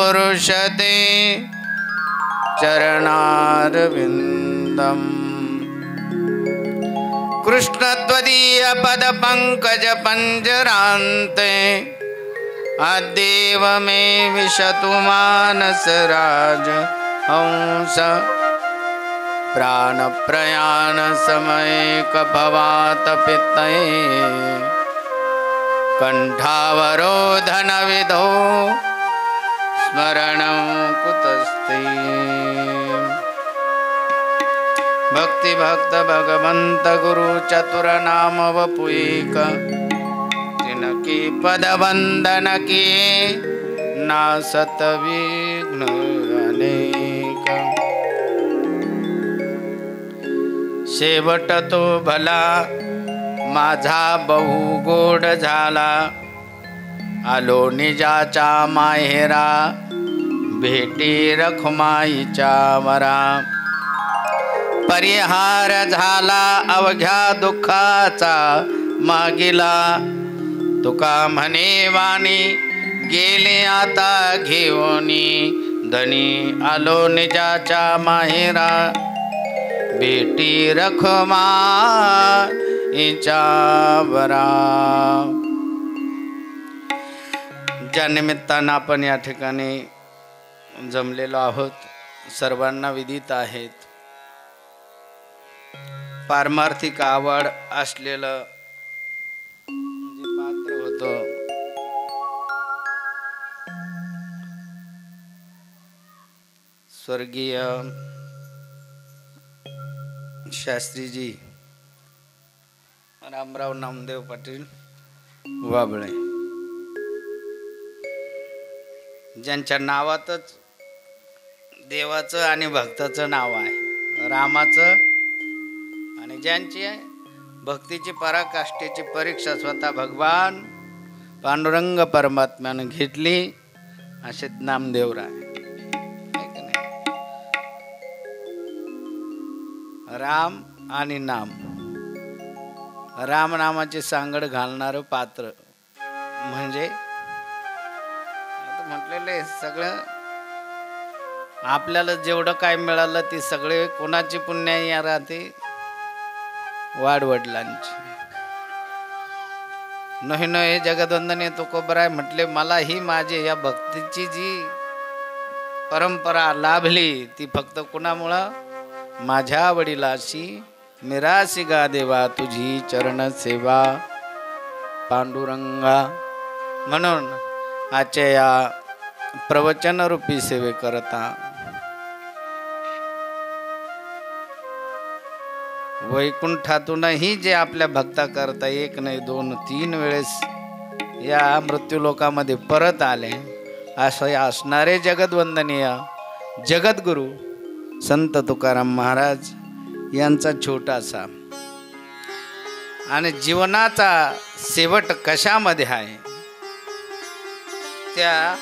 पुरुषते चरणारविन्दम् कृष्णत्वदीय पद पंकज पंजरान्ते अद्येव मे विशतु मानस राज हंस प्राण प्रयाण समय कभवात पित्तये कंठावरोधन विधो स्मरणं कुतस्ते भक्ति भक्त भगवंत गुरु चतुर नाम वपुक तिनकी पद वंदन किए नासत विघ्न अनेक शेवट तो भला माझा बहु गोड झाला आलो निजाचा माहेरा भेटी रखुमाईच्या वरा परिहार झाला अवघ्या दुःखाचा मागिला तुका म्हणे वाणी गेले आता घेऊनी धनी आलो निजाच्या माहेरा बेटी रखुमाईच्या वरा। ज्या निमित्तानं आपण या ठिकाणी जमलेलो आहोत सर्वांना विदित आहेत पारमार्थिक आवड असलेलं जे पात्र होतं स्वर्गीय शास्त्रीजी रामराव नामदेव पाटील वाबळे ज्यांच्या नावातच देवाचं आणि भक्ताचं नाव आहे रामाचं आणि ज्यांची भक्तीची पराकाष्ठेची परीक्षा स्वतः भगवान पांडुरंग परमात्म्याने घेतली असे नामदेवराय राम आणि नाम राम नामाची सांगड घालणारं पात्र म्हणजे म्हटलेलं सगळं आपल्याला जेवढं काय मिळालं ती सगळे कोणाची पुण्याई राहते वाडवडिलांची नही नही जगदवंदने तुकोबराय म्हटले मला ही माझे या भक्तीची जी परंपरा लाभली ती फक्त कुणामुळं माझ्या वडिलाशी निराशी गा देवा तुझी चरण सेवा पांडुरंगा म्हणून आजच्या या प्रवचन रूपी सेवे करता वैकुंठातूनही जे आपल्या भक्ता करता एक नाही दोन तीन वेळेस या मृत्यूलोकामध्ये परत आले असे असणारे जगदवंदनीय जगद्गुरु संत तुकाराम महाराज यांचा छोटासा आणि जीवनाचा शेवट कशामध्ये आहे त्या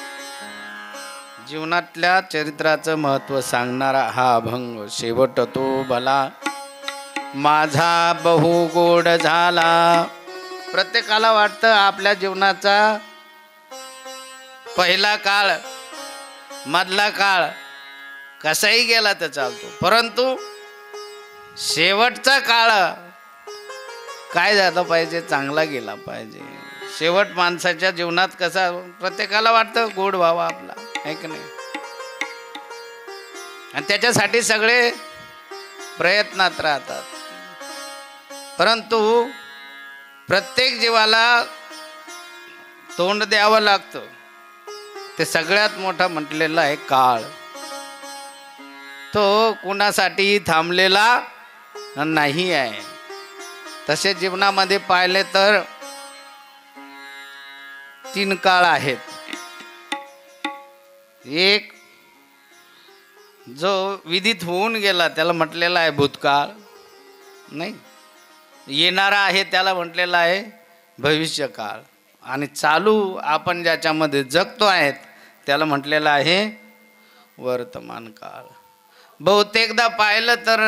जीवनातल्या चरित्राचं महत्त्व सांगणारा हा अभंग शेवट तो भला माझा बहु गोड झाला। प्रत्येकाला वाटतं आपल्या जीवनाचा पहिला काळ मधला काळ कसाही गेला तर चालतो परंतु शेवटचा काळ काय झालं पाहिजे चांगला गेला पाहिजे। शेवट माणसाच्या जीवनात कसा प्रत्येकाला वाटतं गोड व्हावा आपला आहे की नाही आणि त्याच्यासाठी सगळे प्रयत्नात राहतात परंतु प्रत्येक जीवाला तोंड द्यावं लागतं ते सगळ्यात मोठा म्हटलेला आहे काळ तो कुणासाठी थांबलेला नाही आहे। तसे जीवनामध्ये पाहिले तर तीन काळ आहेत एक जो विदित होऊन गेला त्याला म्हटलेला आहे भूतकाळ नाही येणारा आहे त्याला म्हटलेला आहे भविष्यकाळ आणि चालू आपण ज्याच्यामध्ये जगतो आहेत त्याला म्हटलेलं आहे वर्तमान काळ। बहुतेकदा पाहिलं तर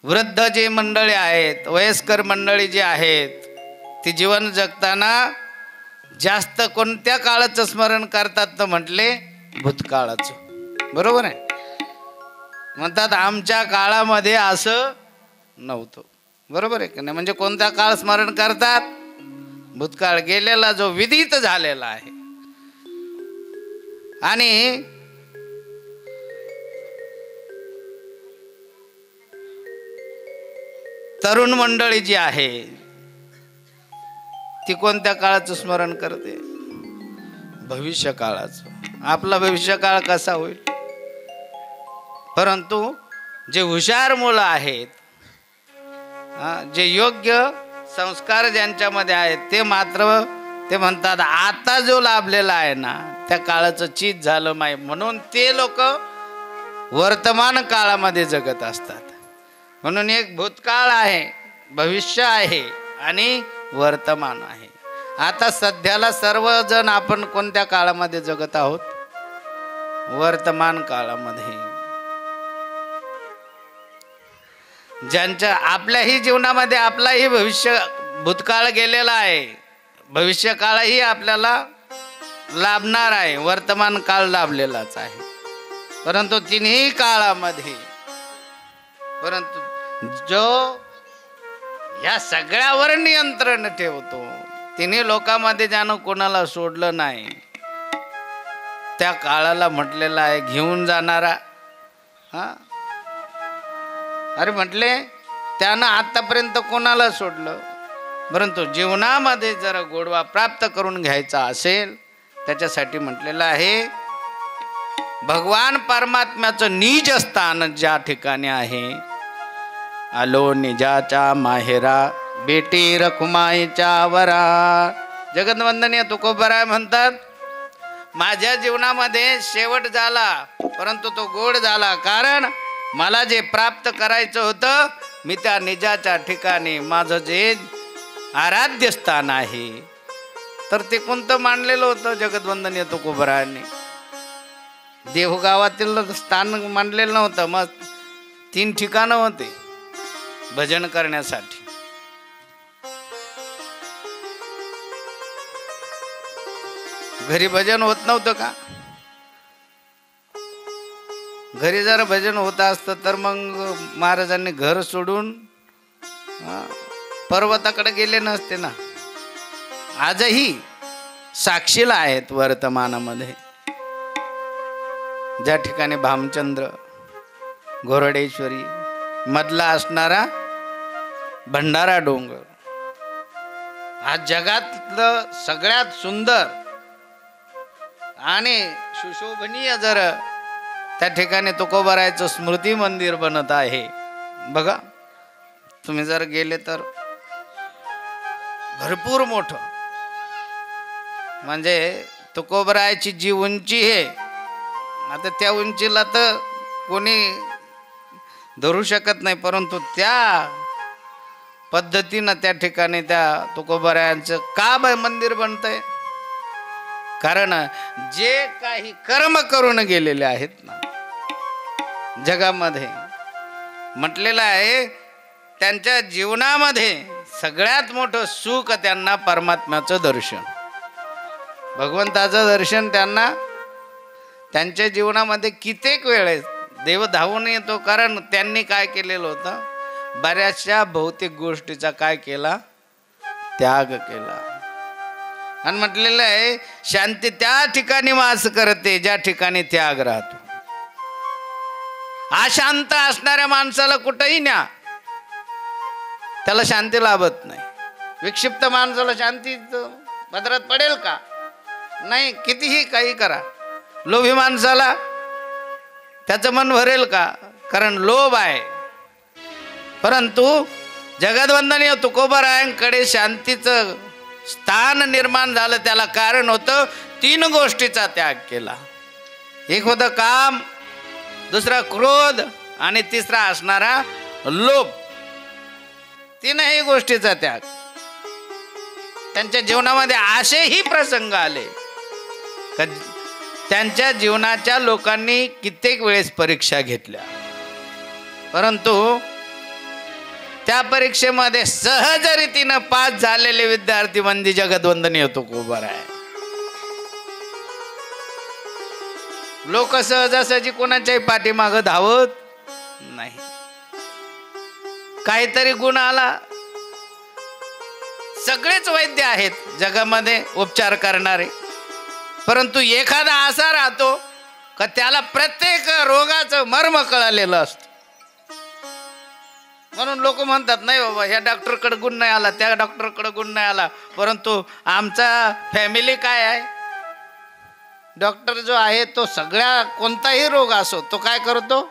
वृद्ध जे मंडळी आहेत वयस्कर मंडळी जे आहेत ती जीवन जगताना जास्त कोणत्या काळाचं स्मरण करतात तर म्हटले भूतकाळाचं. बरोबर आहे. म्हणतात आमच्या काळामध्ये असं नव्हतं. बरोबर आहे की नाही? म्हणजे कोणता काळ स्मरण करतात? भूतकाळ, गेलेला जो विदित झालेला आहे. आणि तरुण मंडळी जी आहे ती कोणत्या काळाचं स्मरण करते? भविष्य काळाचं. आपला भविष्य काळ कसा होईल? परंतु जे हुशार मुलं आहेत, जे योग्य संस्कार ज्यांच्यामध्ये आहेत, ते मात्र ते म्हणतात आता जो लाभलेला आहे ना त्या काळाचं चीज झालं माय, म्हणून ते लोक वर्तमान काळामध्ये जगत असतात. म्हणून एक भूतकाळ आहे, भविष्य आहे आणि वर्तमान आहे. आता सध्याला सर्वजण आपण कोणत्या काळामध्ये जगत आहोत? वर्तमान काळामध्ये. ज्यांच्या आपल्याही जीवनामध्ये आपलाही भविष्य भूतकाळ गेलेला आहे, भविष्य काळही आपल्याला लाभणार आहे, वर्तमान काळ लाभलेलाच आहे. परंतु तिन्ही काळामध्ये, परंतु जो या सगळ्यावर नियंत्रण ठेवतो, तिन्ही लोकांमध्ये ज्यानं कोणाला सोडलं नाही, त्या काळाला म्हटलेलं आहे घेऊन जाणारा. अरे म्हटले त्यानं आतापर्यंत कोणाला सोडलं? परंतु जीवनामध्ये जर गोडवा प्राप्त करून घ्यायचा असेल त्याच्यासाठी म्हटलेलं आहे भगवान परमात्म्याचं निज स्थान ज्या ठिकाणी आहे, आलो निजाच्या माहेरा बेटी रखुमाईच्या वरा. जगदवंदनीय तुकोबराय म्हणतात माझ्या जीवनामध्ये शेवट झाला परंतु तो गोड झाला, कारण मला जे प्राप्त करायचं होतं मी त्या निजाच्या ठिकाणी, माझं जे आराध्य स्थान आहे, तर ते कोणतं मांडलेलं होतं जगदवंदनीय तुकोबरायांनी? देहगावातील स्थान मांडलेलं नव्हतं. मग 3 ठिकाणं होते भजन करण्यासाठी. घरी भजन होत नव्हतं का? घरी जर भजन होत असतं तर मग महाराजांनी घर सोडून पर्वताकडे गेले नसते ना. आजही साक्षीला आहेत वर्तमानामध्ये. ज्या ठिकाणी भामचंद्र, घोरडेश्वरी, मधला असणारा भंडारा डोंगर, हा जगातलं सगळ्यात सुंदर आणि सुशोभनीय जर त्या ठिकाणी तुकोबारायचं स्मृती मंदिर बनत आहे. बघा तुम्ही जर गेले तर भरपूर मोठं, म्हणजे तुकोबरायची जी उंची आहे, आता त्या उंचीला तर कोणी धरू शकत नाही, परंतु त्या पद्धतीनं त्या ठिकाणी त्या तुकोबरायांचं का मंदिर बनतंय? कारण जे काही कर्म करून गेलेले आहेत ना जगामध्ये, म्हटलेलं आहे त्यांच्या जीवनामध्ये सगळ्यात मोठं सुख त्यांना परमात्म्याचं दर्शन, भगवंताचं दर्शन त्यांना त्यांच्या जीवनामध्ये कित्येक वेळेस देव धावून येतो. कारण त्यांनी काय केलेलं होतं? बऱ्याचशा भौतिक गोष्टीचा काय केला? त्याग केला. आणि म्हटलेलं आहे शांती त्या ठिकाणी वास करते ज्या ठिकाणी त्याग राहतो. अशांत असणाऱ्या माणसाला कुठेही न्या, त्याला शांती लाभत नाही. विक्षिप्त माणसाला शांती पदरात पडेल का? नाही. कितीही काही करा, लोभी माणसाला त्याचं मन भरेल का? कारण लोभ आहे. परंतु जगदवंदनीय तुकोबारायांकडे शांतीचं स्थान निर्माण झालं, त्याला कारण होतं 3 गोष्टीचा त्याग केला. एक होतं काम, दुसरा क्रोध आणि तिसरा असणारा लोभ. 3ही गोष्टीचा त्याग. त्यांच्या जीवनामध्ये असेही प्रसंग आले का त्यांच्या जीवनाच्या लोकांनी कित्येक वेळेस परीक्षा घेतल्या, परंतु त्या परीक्षेमध्ये सहज रीतीनं पास झालेले विद्यार्थी म्हणजे जगदवंदनीय तुकोबर आहे. लोक सहजासहजी कोणाच्याही पाठीमागं धावत नाही. काहीतरी गुण आला, सगळेच वैद्य आहेत जगामध्ये उपचार करणारे, परंतु एखादा असा राहतो का त्याला प्रत्येक रोगाचं मर्म कळलेलं असतं. म्हणून लोक म्हणतात नाही बाबा ह्या डॉक्टरकडे गुण नाही आला, त्या डॉक्टरकडे गुण नाही आला, परंतु आमचा फॅमिली काय आहे, डॉक्टर जो आहे तो सगळ्या कोणताही रोग असो तो काय करतो,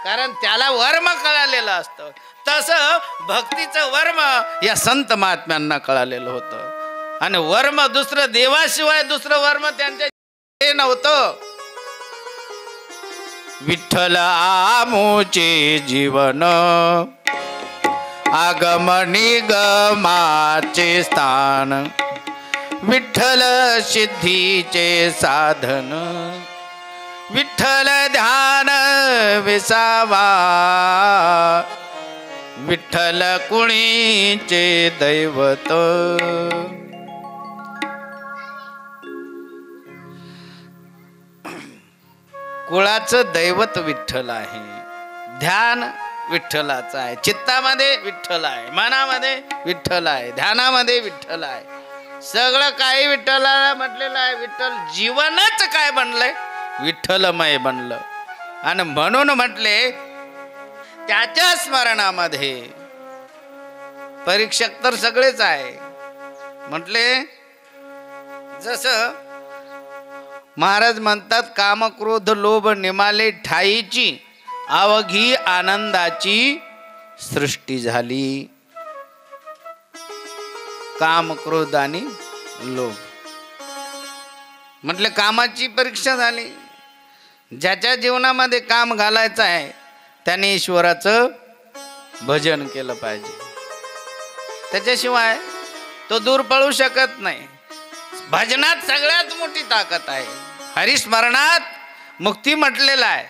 कारण त्याला वर्म कळालेलं असतं. तसं भक्तीचं वर्म या संत महात्म्यांना कळालेलं होतं. आणि वर्म दुसरं देवाशिवाय दुसरं वर्म त्यांच्या नव्हतं. विठ्ठल आमोचे जीवन आगम निगमाचे स्थान, विठ्ठल सिद्धीचे साधन, विठ्ठल ध्यान विसावा, विठ्ठल कुणीचे दैवत. कुळाचं दैवत विठ्ठल आहे, ध्यान विठ्ठलाचं आहे, चित्तामध्ये विठ्ठल आहे, मनामध्ये विठ्ठल आहे, ध्यानामध्ये विठ्ठल आहे, सगळं काही विठ्ठलाला म्हटलेलं आहे. विठ्ठल जीवनच काय बनलंय, विठ्ठलमय बनलं. आणि म्हणून म्हटले त्याच्या स्मरणामध्ये परीक्षक तर सगळेच आहे. म्हटले जसं महाराज म्हणतात, काम क्रोध लोभ निमाले ठाईची, अवघी आनंदाची सृष्टी झाली. काम क्रोध आणि लोभ म्हटले कामाची परीक्षा झाली. ज्याच्या जीवनामध्ये काम घालायचं आहे त्याने ईश्वराचं भजन केलं पाहिजे, त्याच्याशिवाय तो दूर पळू शकत नाही. भजनात सगळ्यात मोठी ताकद आहे. हरिस्मरणात मुक्ती म्हटलेलं आहे.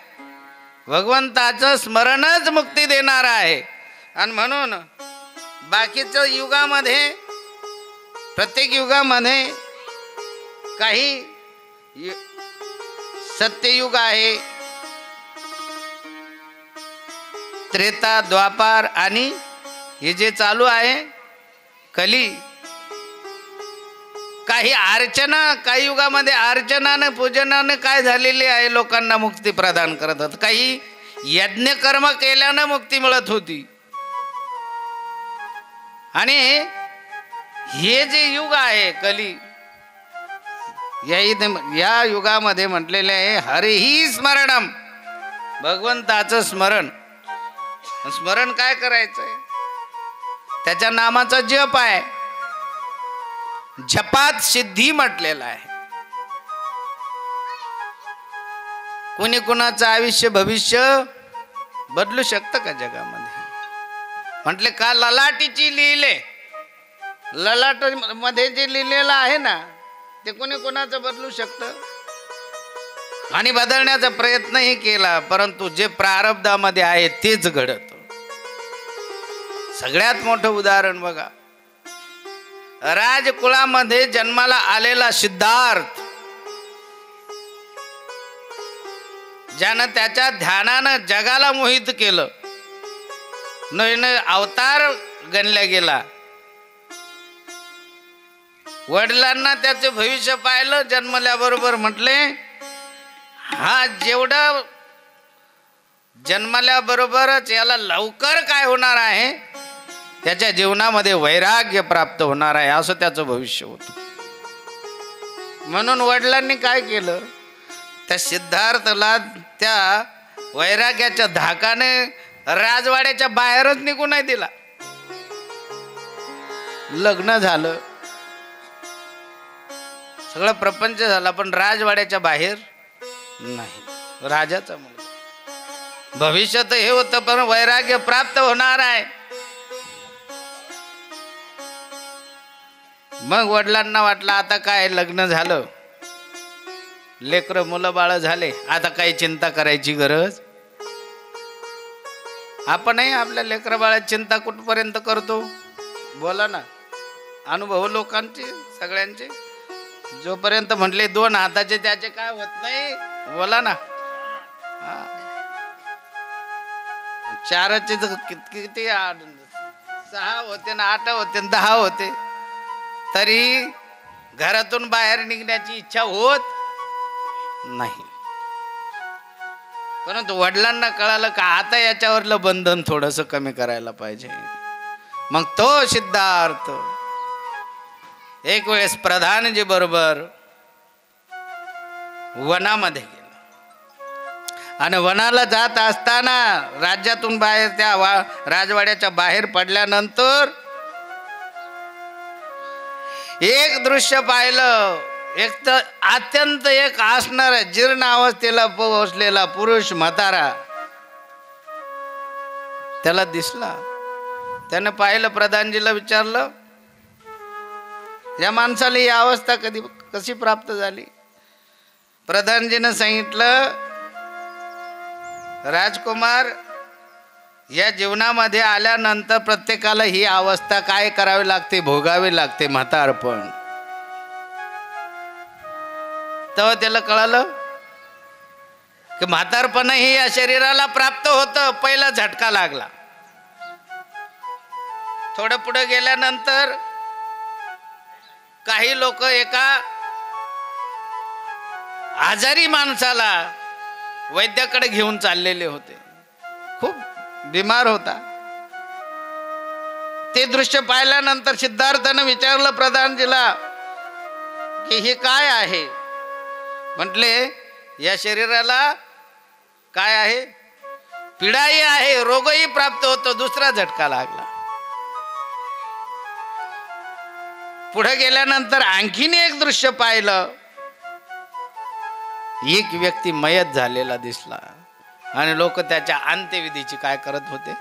भगवंताचं स्मरणच मुक्ती देणार आहे. आणि म्हणून बाकीच्या युगामध्ये, प्रत्येक युगामध्ये काही सत्ययुग आहे, त्रेता द्वापार आणि हे जे चालू आहे कली. काही अर्चना, काही युगामध्ये अर्चनाने पूजनाने काय झालेली आहे, लोकांना मुक्ती प्रदान करत होत. काही यज्ञ कर्म केल्यानं मुक्ती मिळत होती. आणि हे जे युग आहे कली, या युगामध्ये म्हटलेले आहे हरिही स्मरणम, भगवंताचं स्मरण. स्मरण काय करायचंय, त्याच्या नामाचा जप आहे. जपात सिद्धी म्हटलेला आहे. कुणी कुणाचं आयुष्य भविष्य बदलू शकतं का जगामध्ये? म्हटले का ललाटीची लिहिले, ललाट मध्ये जे लिहिलेलं आहे ना ते कोणी कोणाचं बदलू शकतं. आणि बदलण्याचा प्रयत्नही केला, परंतु जे प्रारब्धामध्ये आहे तेच घडत. सगळ्यात मोठं उदाहरण बघा, राजकुळामध्ये जन्माला आलेला सिद्धार्थ, ज्यानं त्याच्या ध्यानानं जगाला मोहित केलं, नवीन अवतार गणला गेला. वडिलांना त्याचे भविष्य पाहिलं जन्मल्याबरोबर. म्हटले हा जेवढा जन्मल्याबरोबरच याला लवकर काय होणार आहे, त्याच्या जीवनामध्ये वैराग्य प्राप्त होणार आहे, असं त्याचं भविष्य होतं. म्हणून वडिलांनी काय केलं, त्या सिद्धार्थला त्या वैराग्याच्या धाकाने राजवाड्याच्या बाहेरच निघू नाही दिला. लग्न झालं, सगळं प्रपंच झाला, पण राजवाड्याच्या बाहेर नाही. राजाचा मुलगा, भविष्य तर हे होतं, पण वैराग्य प्राप्त होणार आहे. मग वडिलांना वाटलं आता काय, लग्न झालं, लेकरं मुलं बाळ झाले, आता काही चिंता करायची गरज आपणही आपल्या लेकरा बाळाची चिंता कुठपर्यंत करतो? बोला ना, अनुभव लोकांचे सगळ्यांचे. जोपर्यंत म्हटले 2 हाताचे त्याचे काय होत नाही, बोला ना. 4चे किती 6 होते ना, 8 होते, 10 होते, तरी घरातून बाहेर निघण्याची इच्छा होत नाही. परंतु वडिलांना कळालं का आता याच्यावरलं बंधन थोडंसं कमी करायला पाहिजे. मग तो सिद्धार्थ एक वेळेस प्रधानजी बरोबर वनामध्ये गेला आणि वनाला जात असताना राज्यातून बाहेर त्या राजवाड्याच्या बाहेर पडल्यानंतर एक दृश्य पाहिलं. एक तर अत्यंत एक असणारा जीर्ण अवस्थेला पोहोचलेला पुरुष म्हातारा त्याला दिसला. त्यानं पाहिलं, प्रधानजीला विचारलं, या माणसाला ही अवस्था कशी प्राप्त झाली? प्रधानजीनं सांगितलं, राजकुमार, या जीवनामध्ये आल्यानंतर प्रत्येकाला ही अवस्था काय करावी लागते, भोगावी लागते, म्हातारपण. तेव्हा त्याला कळालं की म्हातारपण ही या शरीराला प्राप्त होतं. पहिला झटका लागला. थोडं पुढे गेल्यानंतर काही लोक एका आजारी माणसाला वैद्याकडे घेऊन चाललेले होते. खूप बिमार होता. ते दृश्य पाहिल्यानंतर सिद्धार्थानं विचारलं प्रधानजीला की हे काय आहे? म्हटले, या शरीराला काय आहे? पीडाही आहे, रोगही प्राप्त होतो. दुसरा झटका लागला. पुढे गेल्यानंतर आणखीन एक दृश्य पाहिलं. एक व्यक्ती मयत झालेला दिसला आणि लोक त्याच्या अंत्यविधीची काय करत होते?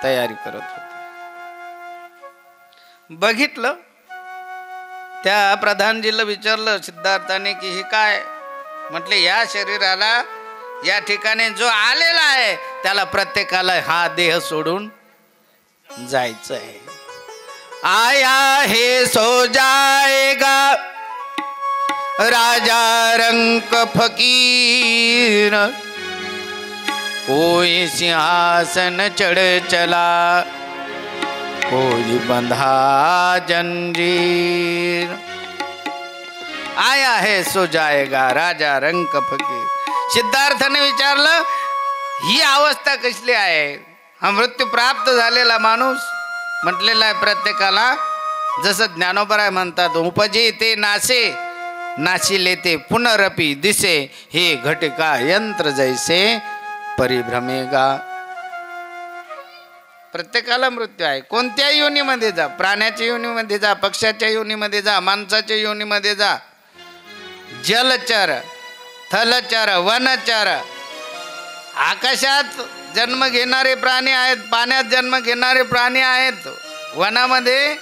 तयारी करत होते. बघितलं, त्या प्रधानजीला विचारलं सिद्धार्थाने की हे काय? म्हटले, या शरीराला या ठिकाणी जो आलेला आहे त्याला प्रत्येकाला हा देह सोडून जायचं आहे. आया है सो जाएगा राजा रंक फकीर, कोई सिंहासन चढ़ चला, कोई बंधा जंजीर. आया है सो जाएगा राजा रंक फकीर. सिद्धार्थाने विचारलं, ही अवस्था कसली आहे? हा मृत्यू प्राप्त झालेला माणूस. म्हटलेला आहे प्रत्येकाला, जसं ज्ञानोबराय म्हणतात, उपजे ते नासे, नाशिले ते पुनरपी दिसे, हे घटिका यंत्र जैसे परिभ्रमेगा. प्रत्येकाला मृत्यू आहे. कोणत्याही योनीमध्ये जा, प्राण्याच्या योनीमध्ये जा, पक्ष्याच्या योनीमध्ये जा, माणसाच्या योनीमध्ये जा, जलचर, थलचर, वनचर, आकाशात जन्म घेणारे प्राणी आहेत, पाण्यात जन्म घेणारे प्राणी आहेत, वनामध्ये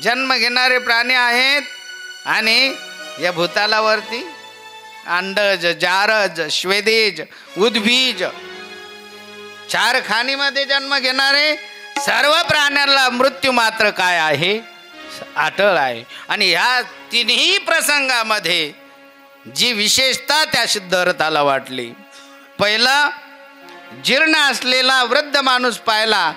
जन्म घेणारे प्राणी आहेत, आणि या भूतालावरती अंडज, जारज, श्वेदेज, उद्भिज, 4 खाणीमध्ये जन्म घेणारे सर्व प्राण्यांना मृत्यू मात्र काय आहे? अटळ आहे. आणि ह्या तिन्ही प्रसंगामध्ये जी विशेषता त्या सिद्धार्थाला वाटली, पहिला जीर्ण असलेला वृद्ध माणूस पाहिला,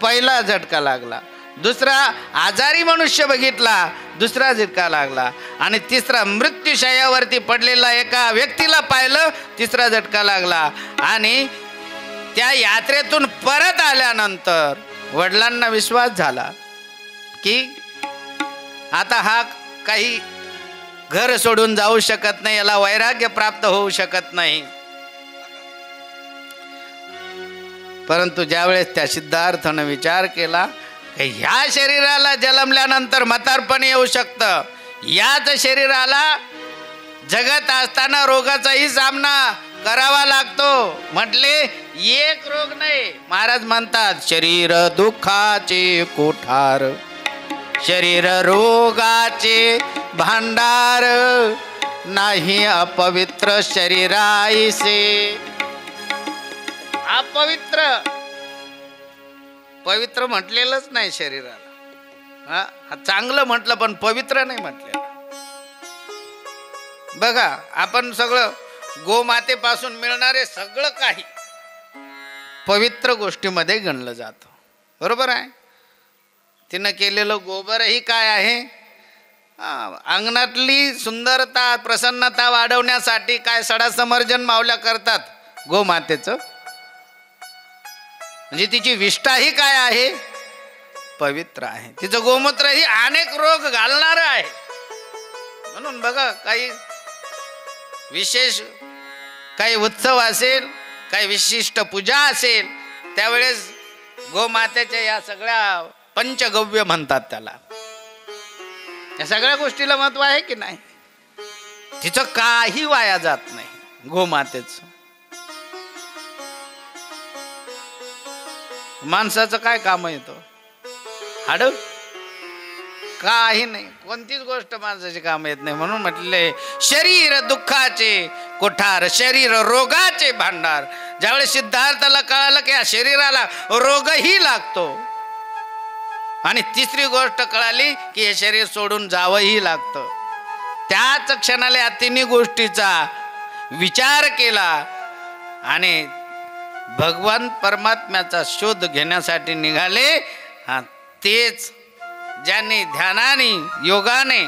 पहिला झटका लागला. दुसरा आजारी मनुष्य बघितला, दुसरा झटका लागला. आणि तिसरा मृत्यूशय्यावरती पडलेला एका व्यक्तीला पाहिलं, तिसरा झटका लागला. आणि त्या यात्रेतून परत आल्यानंतर वडिलांना विश्वास झाला की आता हा काही घर सोडून जाऊ शकत नाही, याला वैराग्य प्राप्त होऊ शकत नाही. परंतु ज्यावेळेस त्या सिद्धार्थानं विचार केला की ह्या शरीराला जन्मल्यानंतर म्हातारपण येऊ शकतं, याच शरीराला जगत असताना रोगाचाही सामना करावा लागतो. म्हटले, एक रोग नाही. महाराज म्हणतात, शरीर दुःखाचे कोठार, शरीर रोगाचे भांडार, नाही अपवित्र शरीराईसे. अपवित्र पवित्र म्हटलेलंच नाही शरीराला. हा चांगलं म्हटलं पण पवित्र नाही म्हटलेलं. बघा आपण सगळं गोमातेपासून मिळणारे सगळं काही पवित्र गोष्टीमध्ये गणलं जातं. बरोबर आहे. तिनं केलेलं गोबरही काय आहे, अंगणातली सुंदरता प्रसन्नता वाढवण्यासाठी काय सडासमर्जन मावल्या करतात गोमातेचं. म्हणजे तिची विष्ठाही काय आहे, पवित्र आहे. तिचं गोमूत्रही अनेक रोग घालणार आहे. म्हणून बघा काही विशेष काही उत्सव असेल, काही विशिष्ट पूजा असेल, त्यावेळेस गोमातेच्या या सगळ्या पंचगव्य म्हणतात त्याला. या सगळ्या गोष्टीला महत्व आहे की नाही. तिचं काही वाया जात नाही गोमातेचं. माणसाचं काय काम येतं, हाड काही नाही, कोणतीच गोष्ट माणसाची काम येत नाही. म्हणून म्हटले शरीर दुःखाचे कोठार, शरीर रोगाचे भांडार. ज्यावेळेस सिद्धार्थाला कळालं की या शरीराला रोगही लागतो, आणि तिसरी गोष्ट कळाली की हे शरीर सोडून जावंही लागतं, त्याच क्षणाला या तिन्ही गोष्टीचा विचार केला आणि भगवान परमात्म्याचा शोध घेण्यासाठी निघाले. हा तेच ज्यांनी ध्यानाने योगाने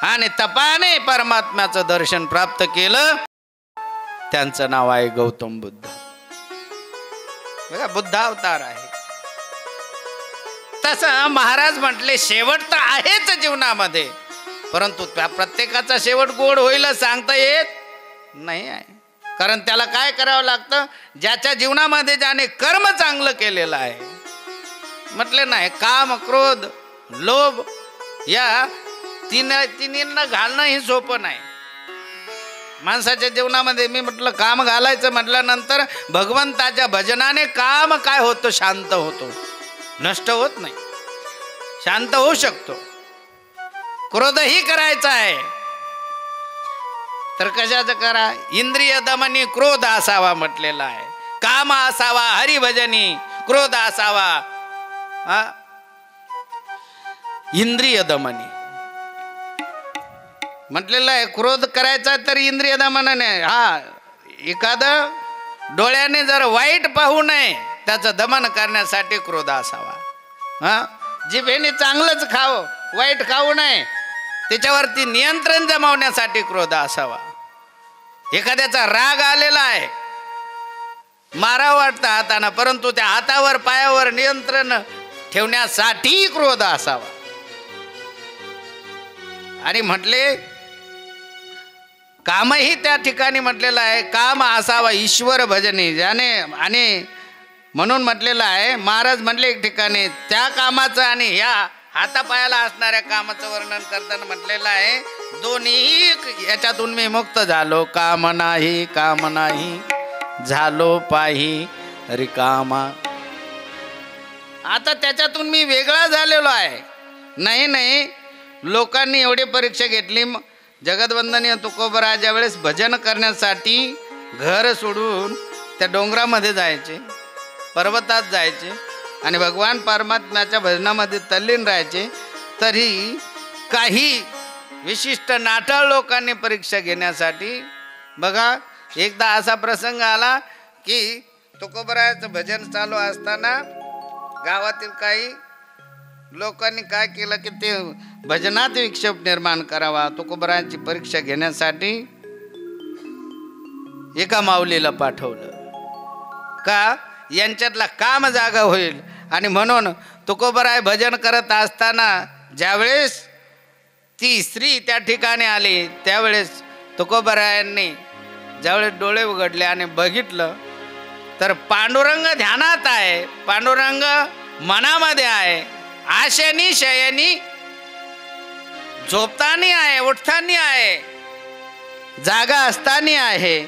आणि तपाने परमात्म्याचं दर्शन प्राप्त केलं त्यांचं नाव आहे गौतम बुद्ध. बघा बुद्ध अवतार आहे. तसं महाराज म्हटले शेवट तर आहेच जीवनामध्ये, परंतु त्या प्रत्येकाचा शेवट गोड होईल सांगता येत नाही आहे. कारण त्याला काय करावं लागतं, ज्याच्या जीवनामध्ये ज्याने कर्म चांगलं केलेलं आहे. म्हटले नाही काम क्रोध लोभ या तिन्हींना घालणं ही सोपं नाही माणसाच्या जीवनामध्ये. मी म्हटलं काम घालायचं म्हटल्यानंतर भगवंताच्या भजनाने काम काय होतं, शांत होतो, नष्ट होत नाही, शांत होऊ शकतो. क्रोधही करायचा आहे तर कशाचं करा, इंद्रिय दमनी क्रोध असावा म्हटलेला आहे. काम असावा हरिभजनी, क्रोध असावा इंद्रिय दमनी म्हटलेलं आहे. क्रोध करायचा तर इंद्रिय दमनाने. हा एखादं डोळ्याने जर वाईट पाहू नये त्याचं दमन करण्यासाठी क्रोध असावा. जिभेने चांगलंच खावं, वाईट खाऊ नये, त्याच्यावरती नियंत्रण जमावण्यासाठी क्रोध असावा. एखाद्याचा राग आलेला आहे, मारावं वाटतं हातानं, परंतु त्या हातावर पायावर नियंत्रण ठेवण्यासाठी क्रोध असावा. आणि म्हटले कामही त्या ठिकाणी म्हटलेलं आहे, काम असावा ईश्वर भजनी ज्याने. आणि म्हणून म्हटलेलं आहे महाराज म्हटले एक ठिकाणी त्या कामाचं आणि ह्या हातापायाला असणाऱ्या कामाचं वर्णन करताना म्हटलेलं आहे दोन्ही याच्यातून मी मुक्त झालो. काम नाही झालो पाही रिकामा. आता त्याच्यातून मी वेगळा झालेलो आहे. नाही लोकांनी एवढी परीक्षा घेतली. जगदवंदनीय तुकोबरा ज्यावेळेस भजन करण्यासाठी घर सोडून त्या डोंगरामध्ये जायचे, पर्वतात जायचे आणि भगवान परमात्म्याच्या भजनामध्ये तल्लीन राहायचे, तरी काही विशिष्ट नाटाळ लोकांनी परीक्षा घेण्यासाठी. बघा एकदा असा प्रसंग आला की तुकोबराचं भजन चालू असताना गावातील काही लोकांनी काय केलं की ते भजनात विक्षेप निर्माण करावा, तुकोबराची परीक्षा घेण्यासाठी एका माऊलीला पाठवलं का यांच्यातला काम जागा होईल. आणि म्हणून तुकोबराय भजन करत असताना ज्यावेळेस ती स्त्री त्या ठिकाणी आली त्यावेळेस तुकोबरायांनी ज्यावेळेस डोळे उघडले आणि बघितलं तर पांडुरंग ध्यानात आहे, पांडुरंग मनामध्ये आहे, आशेनी शयनी झोपतानी आहे, उठतानी आहे, जागा असतानी आहे.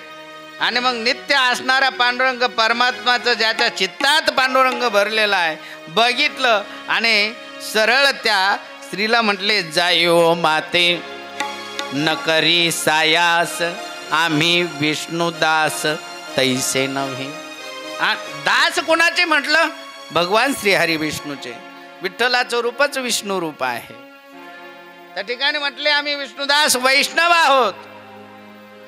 आणि मग नित्य असणारा पांडुरंग परमात्माचं ज्याच्या चित्तात पांडुरंग भरलेला आहे बघितलं आणि सरळ त्या स्त्रीला म्हटले जायो माते न करी सायास आम्ही विष्णुदास तैसे नव्हे. दास कोणाचे म्हटलं भगवान श्रीहरी विष्णूचे. विठ्ठलाचं रूपच विष्णू रूप आहे. त्या ठिकाणी म्हटले आम्ही विष्णुदास वैष्णव आहोत.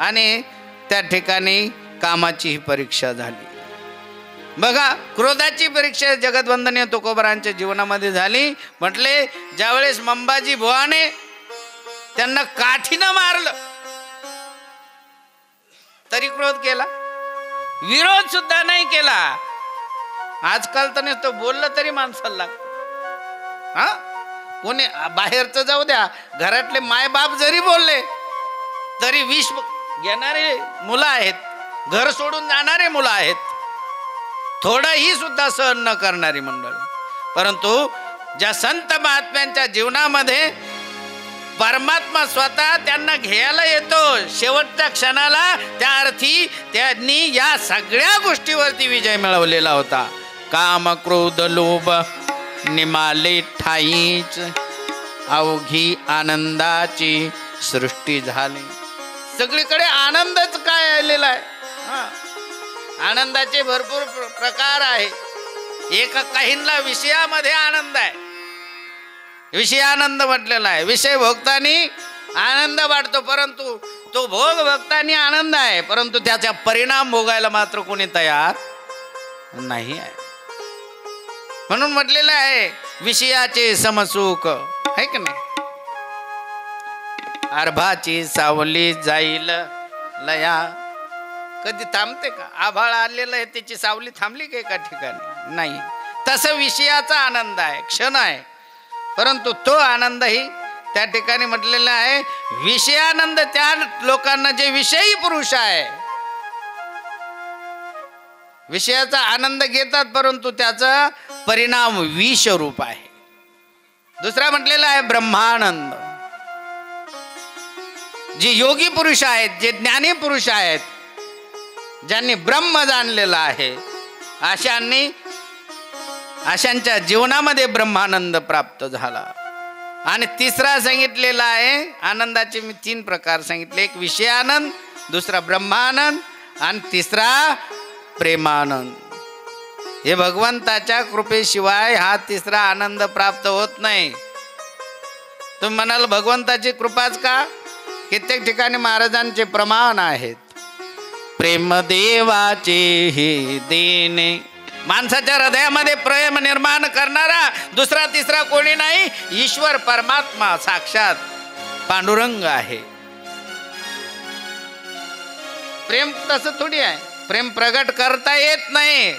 आणि त्या ठिकाणी कामाची ही परीक्षा झाली. बघा, क्रोधाची परीक्षा जगदवंदनीय तुकोबरांच्या जीवनामध्ये झाली. म्हटले ज्यावेळेस मंबाजी बुवाने त्यांना काठीनं मारलं तरी क्रोध केला, विरोध सुद्धा नाही केला. आजकाल तर नाही, तो बोललं तरी माणसाला लागतं. हा, कोणी बाहेरचं जाऊ द्या, घरातले मायबाप जरी बोलले तरी विष घेणारे मुलं आहेत, घर सोडून जाणारे मुलं आहेत, थोडंही सुद्धा सहन न करणारी मंडळी. परंतु ज्या संत महात्म्यांच्या जीवनामध्ये परमात्मा स्वतः त्यांना घ्यायला येतो शेवटच्या क्षणाला, त्या अर्थी त्यांनी या सगळ्या गोष्टीवरती विजय मिळवलेला होता. काम क्रोध लोभ निमाले ठाईच, अवघी आनंदाची सृष्टी झाली. सगळीकडे आनंदच काय आलेला आहे. आनंदाचे भरपूर प्रकार आहे. काहींना विषयामध्ये आनंद आहे, विषयानंद म्हटलेला आहे. विषय भोगतानी आनंद वाटतो, परंतु तो भोग भोगतानी आनंद आहे, परंतु त्याचा परिणाम भोगायला मात्र कोणी तयार नाही आहे. म्हणून म्हटलेलं आहे विषयाचे समसुख, आहे की नाही. अर्भाची सावली जाईल लया, कधी थांबते का? आभाळ आलेलं आहे, त्याची सावली थांबली का एका ठिकाणी? नाही. तसं विषयाचा आनंद आहे, क्षण आहे, परंतु तो आनंदही त्या ठिकाणी म्हटलेला आहे. विषयानंद त्या लोकांना जे विषयी पुरुष आहे, विषयाचा आनंद घेतात, परंतु त्याचा परिणाम विष रूप आहे. दुसरा म्हटलेला आहे ब्रह्मानंद. जे योगी पुरुष आहेत, जे ज्ञानी पुरुष आहेत, ज्यांनी ब्रह्म जाणलेला आहे, अशांच्या जीवनामध्ये ब्रह्मानंद प्राप्त झाला. आणि तिसरा सांगितलेला आहे आनंदाचे मी 3 प्रकार सांगितले. एक विषयानंद, दुसरा ब्रह्मानंद आणि तिसरा प्रेमानंद. हे भगवंताच्या कृपेशिवाय हा तिसरा आनंद प्राप्त होत नाही. तुम्ही म्हणाल भगवंताची कृपाच का? कित्येक ठिकाणी महाराजांचे प्रमाण आहेत. प्रेम देवाचे हे देणे, माणसाच्या हृदयामध्ये प्रेम निर्माण करणारा दुसरा तिसरा कोणी नाही, ईश्वर परमात्मा साक्षात पांडुरंग आहे. प्रेम तसं थोडी आहे, प्रेम प्रगट करता येत नाही.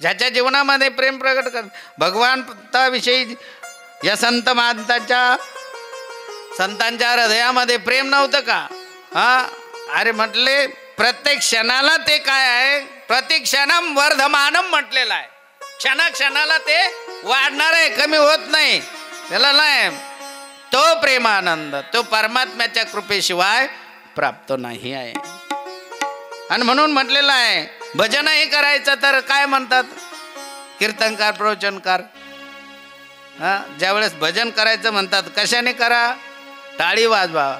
ज्याच्या जीवनामध्ये प्रेम प्रगट कर, भगवंताविषयी या संतांच्या हृदयामध्ये प्रेम नव्हतं का? अरे म्हटले प्रत्येक क्षणाला ते काय आहे, प्रतिक्षणम वर्धमानम म्हटलेलं आहे. क्षणाक्षणाला ते वाढणार आहे, कमी होत नाही. त्याला नाही, तो प्रेमानंद तो परमात्म्याच्या कृपेशिवाय प्राप्त नाही आहे. आणि म्हणून म्हटलेलं आहे भजनही करायचं तर काय म्हणतात कीर्तनकार प्रवचनकार, ज्यावेळेस भजन करायचं म्हणतात कशाने करा? टाळी वाजवा,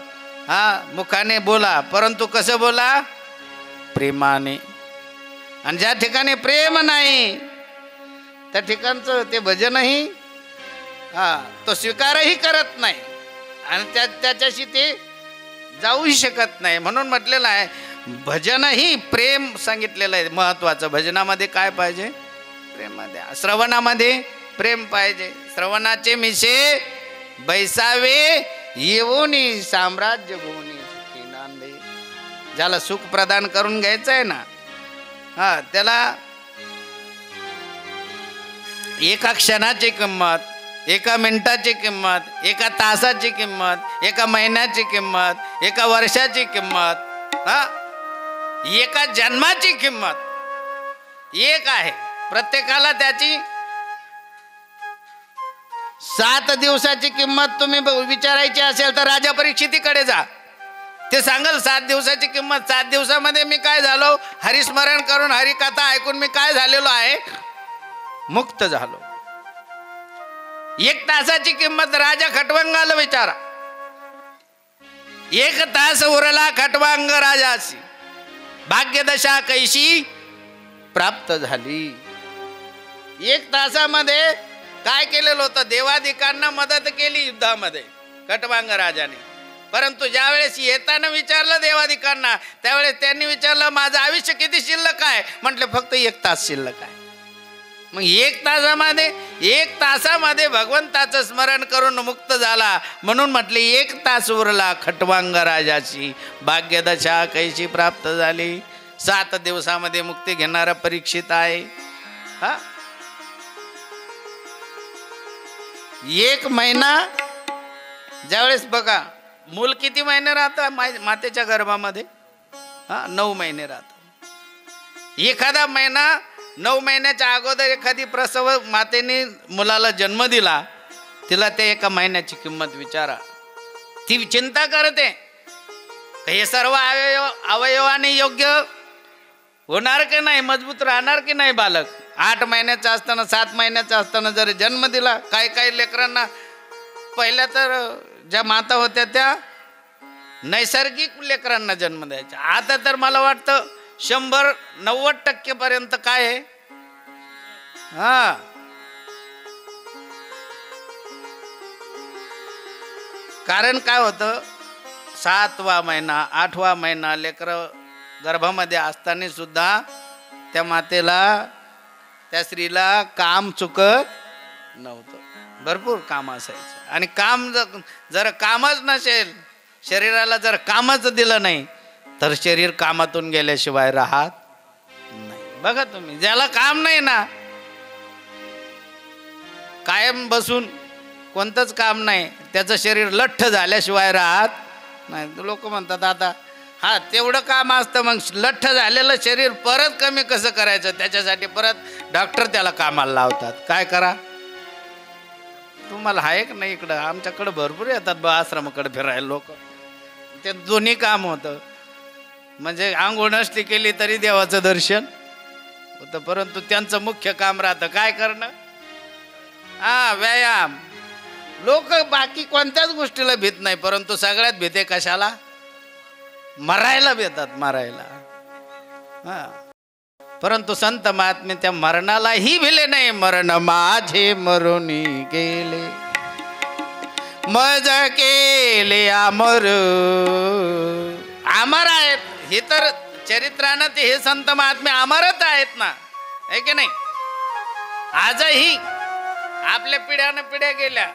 मुखाने बोला, परंतु कसं बोला? प्रेमाने. आणि ज्या ठिकाणी प्रेम नाही त्या ठिकाणचं ते भजनही तो स्वीकारही करत नाही आणि त्याच्याशी ते जाऊही शकत नाही. म्हणून म्हटलेलं आहे भजनही प्रेम सांगितलेलं आहे महत्वाचं. भजनामध्ये काय पाहिजे? प्रेमामध्ये. श्रवणामध्ये प्रेम पाहिजे. श्रवणाचे मिशे बैसावे येऊनी साम्राज्य भुवनी सुखी नांदे. ज्याला सुख प्रदान करून घ्यायचं आहे ना, त्याला एका क्षणाची किंमत, एका मिनिटाची किंमत, एका तासाची किंमत, एका महिन्याची किंमत, एका वर्षाची किंमत, एका जन्माची किंमत एक आहे. प्रत्येकाला त्याची 7 दिवसाची किंमत तुम्ही विचारायची असेल तर राजा परीक्षितीकडे जा, ते सांगल 7 दिवसाची किंमत. 7 दिवसामध्ये मी काय झालो, हरिस्मरण करून हरिकथा ऐकून मी काय झालेलो आहे? मुक्त झालो. 1 तासाची किंमत राजा खटवांगाला विचारा. 1 तास उरला खटवांग राजाशी, भाग्यदशा कैशी प्राप्त झाली. 1 तासामध्ये काय केलेलं होतं? देवादिकांना मदत केली युद्धामध्ये खटवांग राजाने. परंतु ज्यावेळेस येताना विचारलं देवादिकांना, त्यावेळेस त्यांनी विचारलं माझं आयुष्य किती शिल्लक आहे? म्हटलं फक्त 1 तास शिल्लक आहे. मग 1 तासामध्ये भगवंताचं स्मरण करून मुक्त झाला. म्हणून म्हटले 1 तास उरला खटवांग राजाची भाग्यदशा कैशी प्राप्त झाली. 7 दिवसामध्ये मुक्ती घेणारा परीक्षित आहे. हा 1 महिना. ज्यावेळेस बघा मूल किती महिने राहतं मातेच्या गर्भामध्ये? 9 महिने राहतं. एखादा महिना 9 महिन्याच्या अगोदर एखादी प्रसव मातेने मुलाला जन्म दिला, तिला त्या 1 महिन्याची किंमत विचारा. ती चिंता करते हे सर्व अवयवाने योग्य होणार की नाही, मजबूत राहणार की नाही बालक. 8 महिन्याचा असताना 7 महिन्याचा असताना जर जन्म दिला. काही लेकरांना पहिल्या तर ज्या माता होत्या त्या नैसर्गिक लेकरांना जन्म द्यायच्या. आता तर मला वाटतं 100-90% पर्यंत काय आहे. कारण काय होतं 7वा महिना 8वा महिना लेकर गर्भामध्ये असताना सुद्धा त्या मातेला त्या स्त्रीला काम चुकत नव्हतं. भरपूर काम असायचं. आणि काम जर कामच नसेल, शरीराला जर कामच दिलं नाही तर शरीर कामातून गेल्याशिवाय राहत नाही. बघा तुम्ही, ज्याला काम नाही ना, कायम बसून कोणतंच काम नाही, त्याचं शरीर लठ्ठ झाल्याशिवाय राहत नाही. लोक म्हणतात आता तेवढं काम असतं, मग लठ्ठ झालेलं शरीर परत कमी कसं करायचं, त्याच्यासाठी परत डॉक्टर त्याला कामाला लावतात. काय करा तुम्हाला आहे का नाही? इकडं आमच्याकडं भरपूर येतात आश्रमाकडे फिरायला लोक. ते दोन्ही काम होतं. म्हणजे आंघोळ नसली केली तरी देवाचं दर्शन होतं. परंतु त्यांचं मुख्य काम राहतं काय करणं? व्यायाम. लोक बाकी कोणत्याच गोष्टीला भीत नाही, परंतु सगळ्यात भीते कशाला? मरायला भेतात, मारायला. परंतु संत महात्मे त्या मरणालाही भिले नाही. मरण माझे मरुनी गेले, मज केले अमर. अमर आहेत हे तर चरित्रानं, ते हे संत महात्मे अमरच आहेत ना, आहे की नाही? आजही आपल्या पिढ्यानं पिढ्या गेल्या.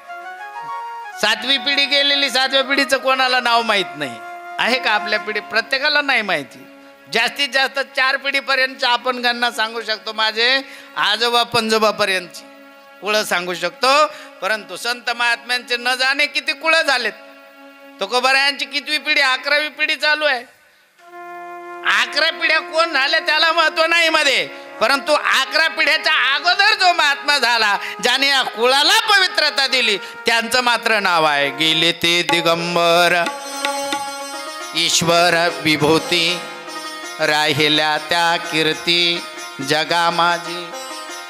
7वी पिढी गेलेली, 7व्या पिढीचं कोणाला नाव माहीत नाही आहे का? आपल्या पिढी प्रत्येकाला नाही माहिती. जास्तीत जास्त 4 पिढीपर्यंत आपण गणना सांगू शकतो. माझे आजोबा पंजोबापर्यंतची कुळं सांगू शकतो. परंतु संत महात्म्यांचे न जाणे किती कुळं झालेत. तुकोबारायांची कितवी पिढी? 11वी पिढी चालू आहे. 11 पिढ्या कोण झाल्या त्याला महत्व नाही मध्ये, परंतु 11 पिढ्याच्या अगोदर जो महात्मा झाला, ज्याने या कुळाला पवित्रता दिली, त्यांचं मात्र नाव आहे. गेले ते दिगंबर ईश्वर विभूती, राहिल्या त्या कीर्ती जगा माझी.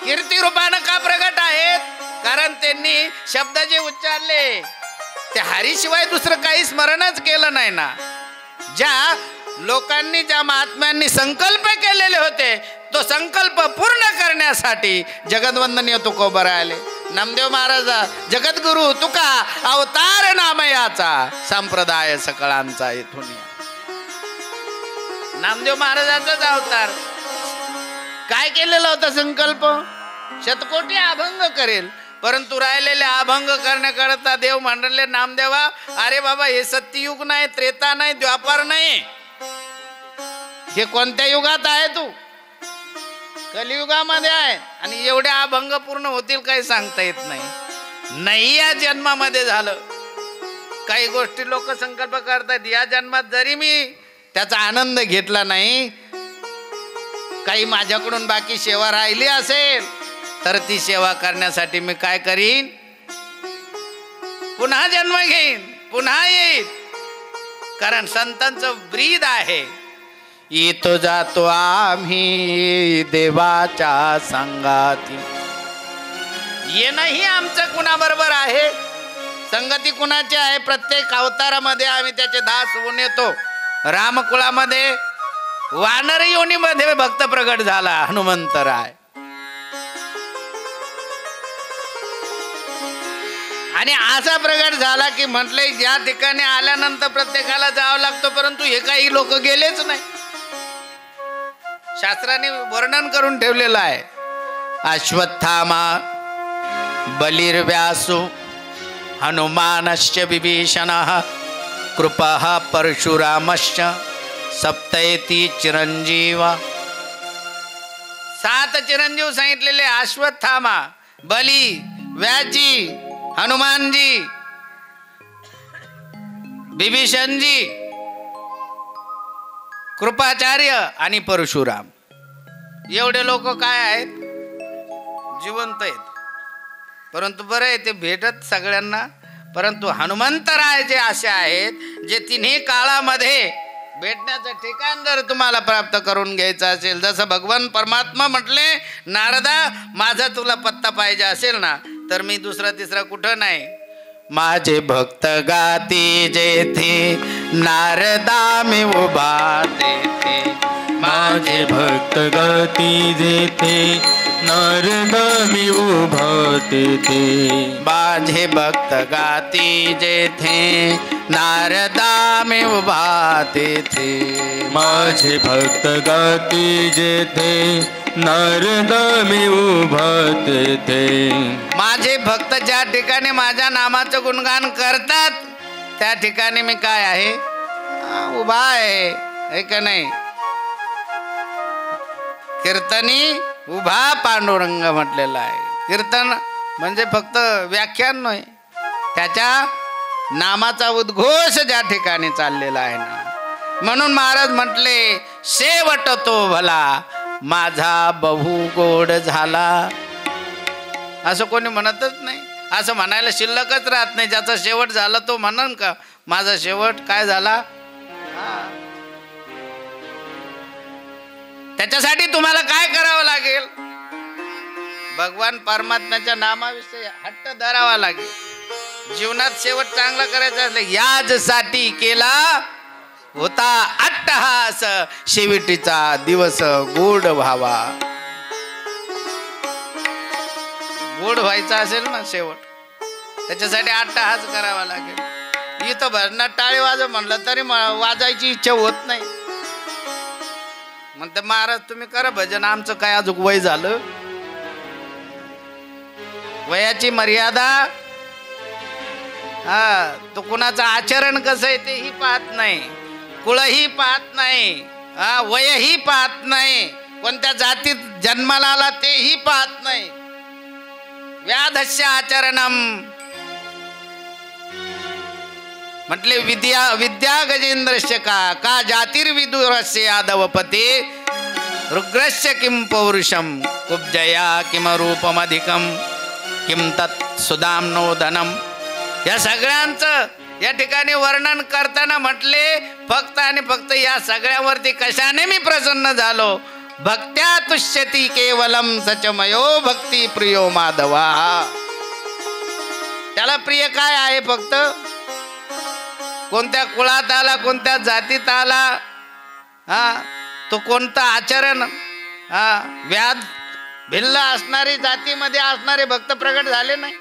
कीर्ती रूपानं का प्रगट आहेत? कारण त्यांनी शब्द जे उच्चारले ते हरीशिवाय दुसरं काही स्मरणच केलं नाही ना. ज्या लोकांनी, ज्या महात्म्यांनी संकल्प केलेले होते, तो संकल्प पूर्ण करण्यासाठी जगद्वंदनीय तुकोबार आले. नामदेव महाराज जगद्गुरु तुका अवतार नामयाचा, संप्रदाय सकळांचा इथून. नामदेव महाराजांचाच अवतार. काय केलेला होता संकल्प? शतकोटी अभंग करेल. परंतु राहिलेले अभंग करण्याकरता देव म्हणले, नामदेवा अरे बाबा हे सत्ययुग नाही, त्रेता नाही, द्वापार नाही, हे कोणत्या युगात आहे? तू कलियुगामध्ये आहे. आणि एवढे अभंग पूर्ण होतील काही सांगता येत नाही. या जन्मामध्ये झालं. काही गोष्टी लोक संकल्प करतात, या जन्मात जरी मी त्याचा आनंद घेतला नाही, काही माझ्याकडून बाकी सेवा राहिली असेल तर ती सेवा करण्यासाठी मी काय करीन? पुन्हा जन्म घेईन, पुन्हा येईन. कारण संतांचं ब्रीद आहे, येतो जातो आम्ही देवाच्या संगाती. येणंही आमचं कुणाबरोबर आहे, संगती कुणाची आहे? प्रत्येक अवतारामध्ये आम्ही त्याचे दास होऊन येतो. रामकुळामध्ये वानर योनीमध्ये भक्त प्रगट झाला हनुमंतराय. आणि असा प्रगट झाला की म्हटले ज्या ठिकाणी आल्यानंतर प्रत्येकाला जावं लागतं, परंतु हे काही लोक गेलेच नाही. शास्त्राने वर्णन करून ठेवलेलं आहे. अश्वत्थामा बलिर्व्यासो हनुमानश्च विभीषणः कृपः परशुरामश्च सप्तैती चिरंजीव. 7 चिरंजीव सांगितलेले. अश्वत्थामा, बली, व्यासजी, हनुमानजी, विभीषणजी, कृपाचार्य आणि परशुराम. एवढे लोक काय आहेत? जिवंत आहेत. परंतु बरं आहे ते भेटत सगळ्यांना. परंतु हनुमंतराय जे असे आहेत जे तिन्ही काळामध्ये भेटण्याचं ठिकाण जर तुम्हाला प्राप्त करून घ्यायचं असेल, जसं भगवान परमात्मा म्हटले, नारदा माझा तुला पत्ता पाहिजे असेल ना, तर मी दुसरा तिसरा कुठं नाही. माझे भक्त गाती जेथे नारदा मी उभा तेथे. माझे भक्त गाती जेथे नारदा मी उभा तेथे. माझे भक्त गाती जेथे नारदा मी उभा तेथे. माझे भक्त गाती जेथे नारदा मी उभा तेथे. माझे भक्त ज्या ठिकाणी माझ्या नामाचं गुणगान करतात त्या ठिकाणी मी काय आहे? उभा आहे का नाही? कीर्तनी उभा पांडुरंग म्हटलेला आहे. कीर्तन म्हणजे फक्त व्याख्यान नाही, त्याच्या नामाचा उद्घोष ज्या ठिकाणी चाललेला आहे ना. म्हणून महाराज म्हटले, शेवट तो भला माझा बहु गोड झाला. असं कोणी म्हणतच नाही. असं म्हणायला शिल्लकच राहत नाही. ज्याचा शेवट झाला तो म्हणन का माझा शेवट काय झाला? त्याच्यासाठी तुम्हाला काय करावं लागेल? भगवान परमात्म्याच्या नामाविषयी हट्ट धरावा लागेल. जीवनात शेवट चांगला करायचा असलं याचसाठी केला होता अट्टहास, शेवटीचा दिवस गोड व्हावा. गोड व्हायचा असेल ना शेवट, त्याच्यासाठी अट्टहास करावा लागेल. इथं भजनात टाळी वाजव म्हणलं तरी वाजायची इच्छा होत नाही. म्हणते महाराज तुम्ही करा भजन, आमचं काय अजून वय झालं. वयाची मर्यादा, तो कुणाचं आचरण कसं आहे तेही पाहत नाही, कुळही पाहत नाही, वयही पाहत नाही, कोणत्या जातीत जन्माला आला तेही पाहत नाही. व्याधस्य आचरणम म्हटले. विद्या गजेंद्रस्य का जातिर्विदुरस्य यादवपते रुग्रस्य किं पौरुषम कुब्जया किम रूपमधिकम किम तत् सुदाम्नो धनम. या सगळ्यांचं या ठिकाणी वर्णन करताना म्हटले, फक्त आणि फक्त या सगळ्यावरती कशाने मी प्रसन्न झालो? भक्त्या तुष्यती केवलम सचमयो भक्ती प्रियो माधवा. त्याला प्रिय काय आहे? फक्त कोणत्या कुळात आला, कोणत्या जातीत आला, तो कोणतं आचरण, व्याध भिल्ल असणारी जातीमध्ये असणारे भक्त प्रगट झाले नाही.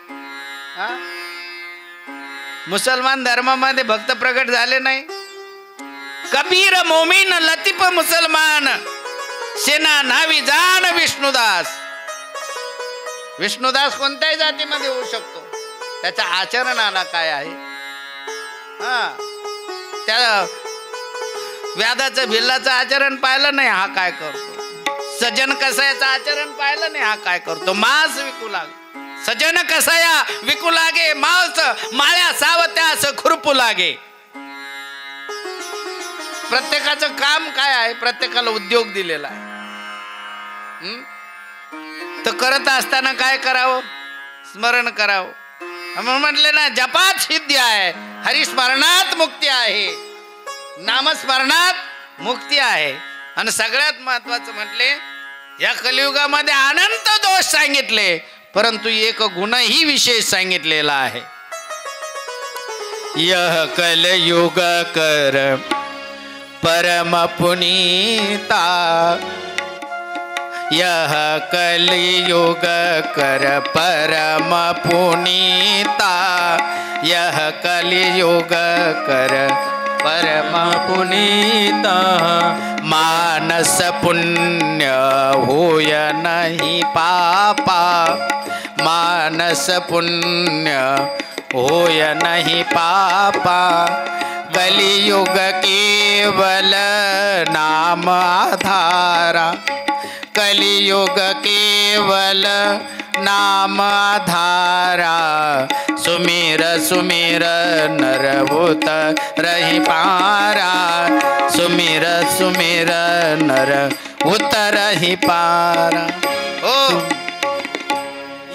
मुसलमान धर्मामध्ये भक्त प्रगट झाले नाही. कबीर मोमीन लतीफ मुसलमान सेना नावी जाण विष्णुदास. विष्णुदास कोणत्याही जातीमध्ये होऊ शकतो. त्याच्या आचरणाला काय आहे? त्या व्याधाचं भिल्लाचं आचरण पाहिलं नाही, हा काय करतो. सजन कसायाचं आचरण पाहिलं नाही, हा काय करतो. मांस विकू लागे, सजन कसाया विकू लागे, मांस माळ्या सावत्यास खुरपू लागे. प्रत्येकाचं काम काय आहे? प्रत्येकाला उद्योग दिलेला आहे. तर करत असताना काय करावं? स्मरण करावं. म्हणून म्हटले ना, जपात सिद्धी आहे, हरिस्मरणात मुक्ती आहे, नामस्मरणात मुक्ती आहे. आणि सगळ्यात महत्वाचं म्हटले, या कलियुगामध्ये अनंत दोष सांगितले, परंतु एक गुणही विशेष सांगितलेला आहे. यह कलयुग कर परम पुनीता, यह कलियुग कर परम पुनीता, यह कलियुग कर परम पुनीता, मानस पुण्य होय नहीं पापा, मानस पुण्य होय नहीं पापा, कलियुग केवल नाम आधारा, कलियुग केवल नाम आधारा, सुमिर सुमिर नरभूत रही पारा, सुमिर सुमिर नर उतर ही पारा। ओ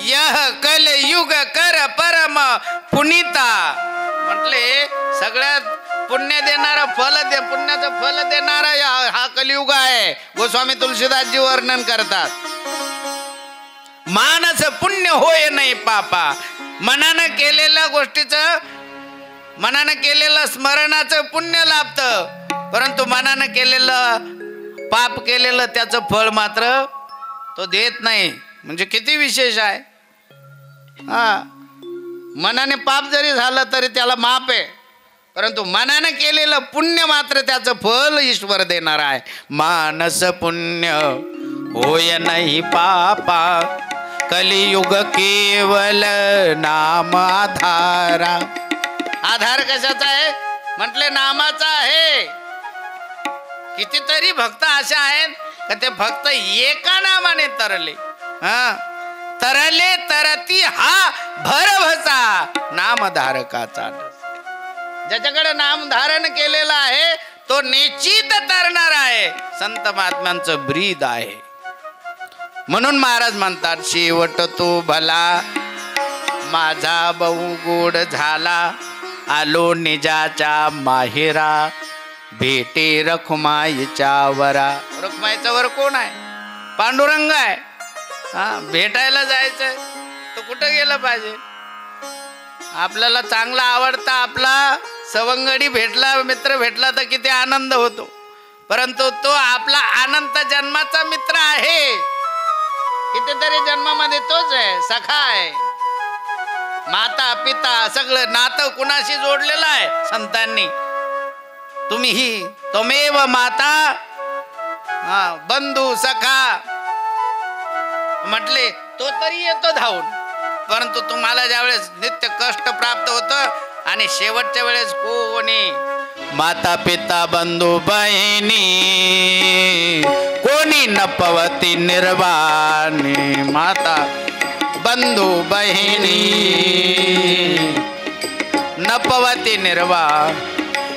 यह कलयुग कर परम पुनीता, म्हटले सगळ्यात पुण्य देणारा पुण्याचं फल देणारा हा कलियुग आहे. गोस्वामी तुलसीदासजी वर्णन करतात. मानस पुण्य होय नाही पापा, मनानं केलेल्या गोष्टीचं, मनानं केलेलं स्मरणाचं पुण्य लाभतं, परंतु मनानं केलेलं पाप केलेलं त्याचं फळ मात्र तो देत नाही. म्हणजे किती विशेष आहे. हा, मनाने पाप जरी झालं तरी त्याला माप आहे, परंतु मनानं केलेलं पुण्य मात्र त्याचं फल ईश्वर देणार आहे. मानस पुण्य होय नाही पापा, कलियुग केवल नाम आधारा. आधार कशाचा आहे म्हटले? नामाचा आहे. कितीतरी भक्त असे आहेत का ते फक्त एका नामाने तरले. हा, तरले तरती हा भरभसा नामधारकाचा. ज्याच्याकडे नाम धारण केलेलं आहे तो निश्चित तरणार आहे. संत महात्म्यांचं ब्रीद आहे. म्हणून महाराज म्हणतात, शेवट तो भला माझा बहु गोड झाला, आलो निजाच्या माहेरा, भेटे रखुमाईच्या वरा. रखुमाईचा वर कोण आहे? पांडुरंग आहे. हा, भेटायला जायचंय तर कुठं गेलं पाहिजे? आपल्याला चांगला आवडता आपला सवंगडी भेटला, मित्र भेटला तर किती आनंद होतो, परंतु तो आपला अनंत जन्माचा मित्र आहे. कितीतरी जन्मामध्ये तोच आहे, सखा आहे. माता पिता सगळं नातं कुणाशी जोडलेलं आहे संतांनी. तुम्ही ही त्वमेव माता, हा, बंधू सखा म्हटले तो तरी येतो धावून. परंतु तुम्हाला ज्यावेळेस नित्य कष्ट प्राप्त होतं आणि शेवटच्या वेळेस कोणी माता पिता बंधू बहिणी कोणी न पवती निर्वाणी, माता बंधू बहिणी न पवती निर्वा,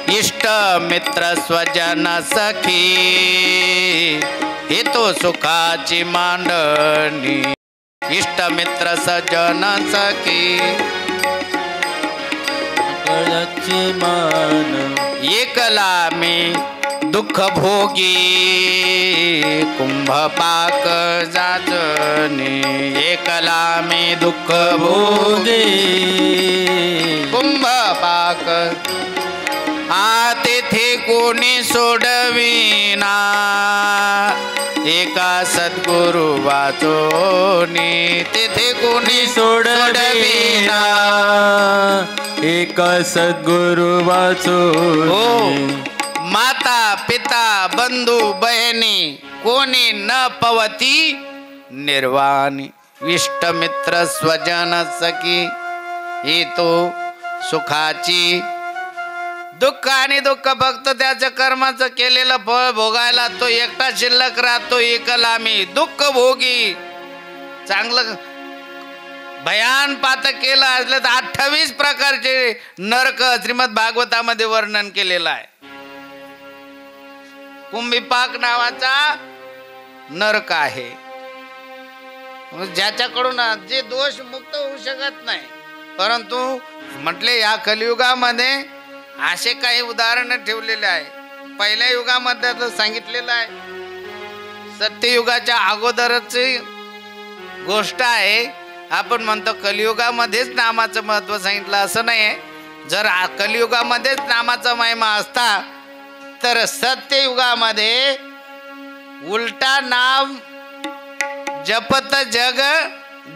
इष्ट मित्र स्वजन सखी हेतो सुखाची मांडणी. इष्ट मित्र सजन सखी मान, एकला मी दुःख भोगी, कुंभ पाक जाचनी. एकला मी दुःख भोगी, कुंभ पाक, आ तेथे कोणी सोडविना, एका सद्गुरु वाचोनी. तेथे कोणी सोडविना, एका सद्गुरु वाचोनी. हो, माता पिता बंधू बहिणी कोणी न पवती निर्वाणी. इष्ट मित्र स्वजन सखी ही तो सुखाची. दुःख आणि दुःख फक्त त्याच्या कर्माचं केलेलं फळ भोगायला तो एकटा शिल्लक राहतो. एकला मी दुःख भोगी. चांगलं भयान पातक केलं असलं तर 28 प्रकारचे नरक श्रीमद भागवतामध्ये वर्णन केलेलं आहे. कुंभीपाक नावाचा नरक आहे, ज्याच्याकडून जे दोष मुक्त होऊ शकत नाही. परंतु म्हटले या कलियुगामध्ये असे काही उदाहरण ठेवलेले आहे. पहिल्या युगामध्ये तर सांगितलेलं आहे, सत्ययुगाच्या अगोदरची गोष्ट आहे. आपण म्हणतो कलियुगामध्येच नामाचं महत्व सांगितलं, असं नाही आहे. जर कलियुगामध्येच नामाचा महिमा असता तर सत्ययुगामध्ये उलटा नाम जपत जग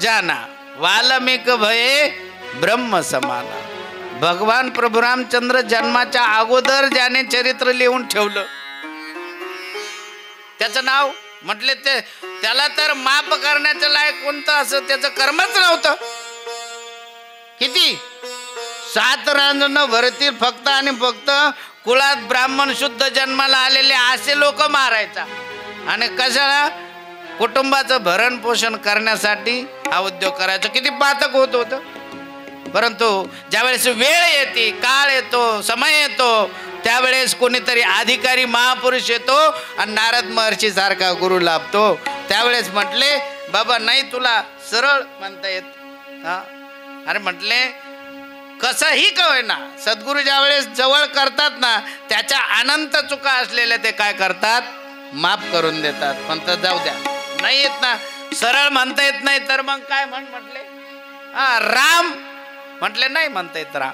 जाना वाल्मिक भये ब्रह्म समाना. भगवान प्रभू रामचंद्र जन्माच्या अगोदर ज्याने चरित्र लिहून ठेवलं त्याचं नाव म्हटले ते त्याला तर माफ करण्याचं लायक कोणतं असं त्याचं कर्मच नव्हतं. किती 7 रांजण भरतील फक्त आणि फक्त कुळात ब्राह्मण शुद्ध जन्माला आलेले असे लोक मारायचा. आणि कशाला? कुटुंबाचं भरण पोषण करण्यासाठी हा उद्योग करायचा. किती पातक होत होतं. परंतु ज्यावेळेस वेळ येते, काळ येतो, समय येतो, त्यावेळेस कोणीतरी अधिकारी महापुरुष येतो आणि नारद महर्षी सारखा गुरु लाभतो. त्यावेळेस म्हटले बाबा नाही तुला सरळ म्हणता येत. हा अरे म्हटले कसंही का होईना सद्गुरू ज्यावेळेस जवळ करतात ना त्याच्या अनंत चुका असलेल्या ते काय करतात? माफ करून देतात. म्हणतात जाऊ द्या, नाही येत ना, सरळ म्हणता येत नाही तर मग काय म्हटले? हा राम म्हटले नाही म्हणता येत राम.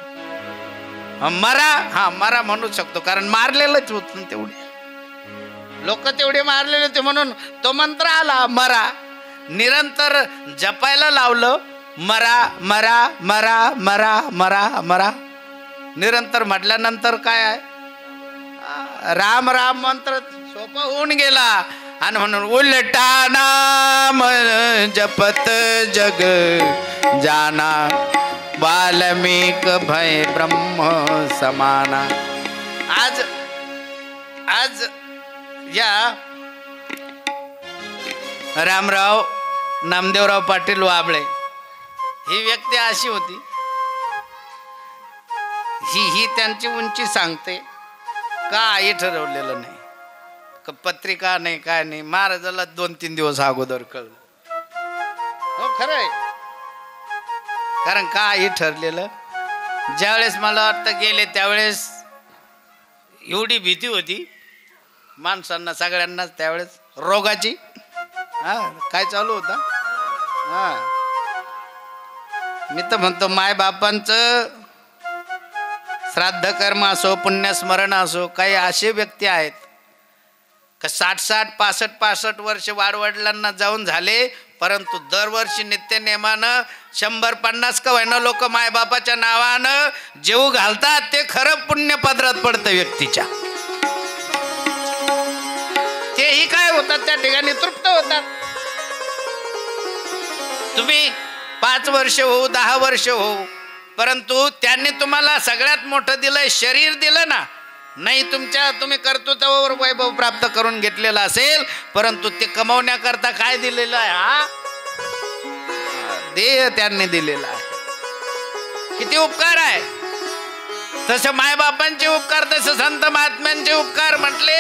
मरा, हा मरा म्हणू शकतो कारण मारलेलंच होत तेवढे लोक तेवढे मारलेले होते म्हणून तो मंत्र आला मरा. निरंतर जपायला लावलं मरा मरा मरा मरा मरा मरा. निरंतर म्हटल्यानंतर काय आहे? राम राम मंत्र सोपं होऊन गेला. आणि म्हणून उलटा नाम जपत जग जाना वाल्मिक भय ब्रह्म समाना. आज आज या रामराव नामदेवराव पाटील वाबळे ही व्यक्ती अशी होती. ही त्यांची उंची सांगते. काही ठरवलेलं नाही, पत्रिका नाही, काय नाही. महाराजाला 2-3 दिवस अगोदर कळलं. हो खरं आहे. कारण काही ठरलेलं. ज्यावेळेस मला वाटतं गेले त्यावेळेस एवढी भीती होती माणसांना सगळ्यांनाच त्यावेळेस रोगाची. हा काय चालू होता? हा मी तर म्हणतो मायबापांचं श्राद्ध कर्म असो, पुण्यस्मरण असो, काही असे व्यक्ती आहेत का 60-60, 65-65 वर्ष वाडवडिलांना जाऊन झाले, परंतु दरवर्षी नित्य नेमानं 100-50 का होईना लोक मायबापाच्या नावानं जेव घालतात. ते खरं पुण्य पदरात पडतं व्यक्तीच्या. तेही काय होतात त्या ठिकाणी तृप्त होतात. तुम्ही 5 वर्ष हो, 10 वर्ष हो, परंतु त्यांनी तुम्हाला सगळ्यात मोठं दिलंय, शरीर दिलं ना. नाही तुम्ही कर्तृत्वावर वैभव प्राप्त करून घेतलेला असेल, परंतु ते कमवण्याकरता काय दिलेलं आहे? हा देह त्यांनी दिलेला आहे. किती उपकार आहे. तसं मायबापांचे उपकार, तसं संत महात्म्यांचे उपकार म्हटले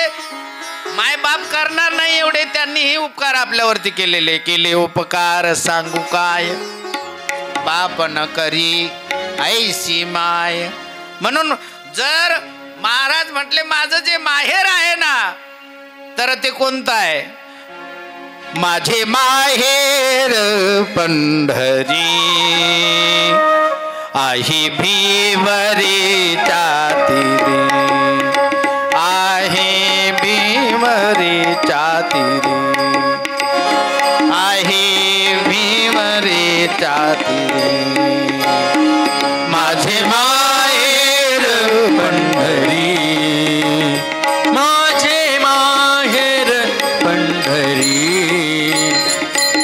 मायबाप करणार नाही एवढे त्यांनीही उपकार आपल्यावरती केले उपकार सांगू काय बाप न करी ऐसी माय. म्हणून जर महाराज म्हटले माझं जे माहेर आहे ना तर ते कोणतं आहे? माझे माहेर पंढरी आहे भीवरीच्या तीरी, आहे भीवरीच्या तीरी, आहे भीवरीच्या तीरी. माझे माहेर पंढरी, माझे माहेर पंढरी,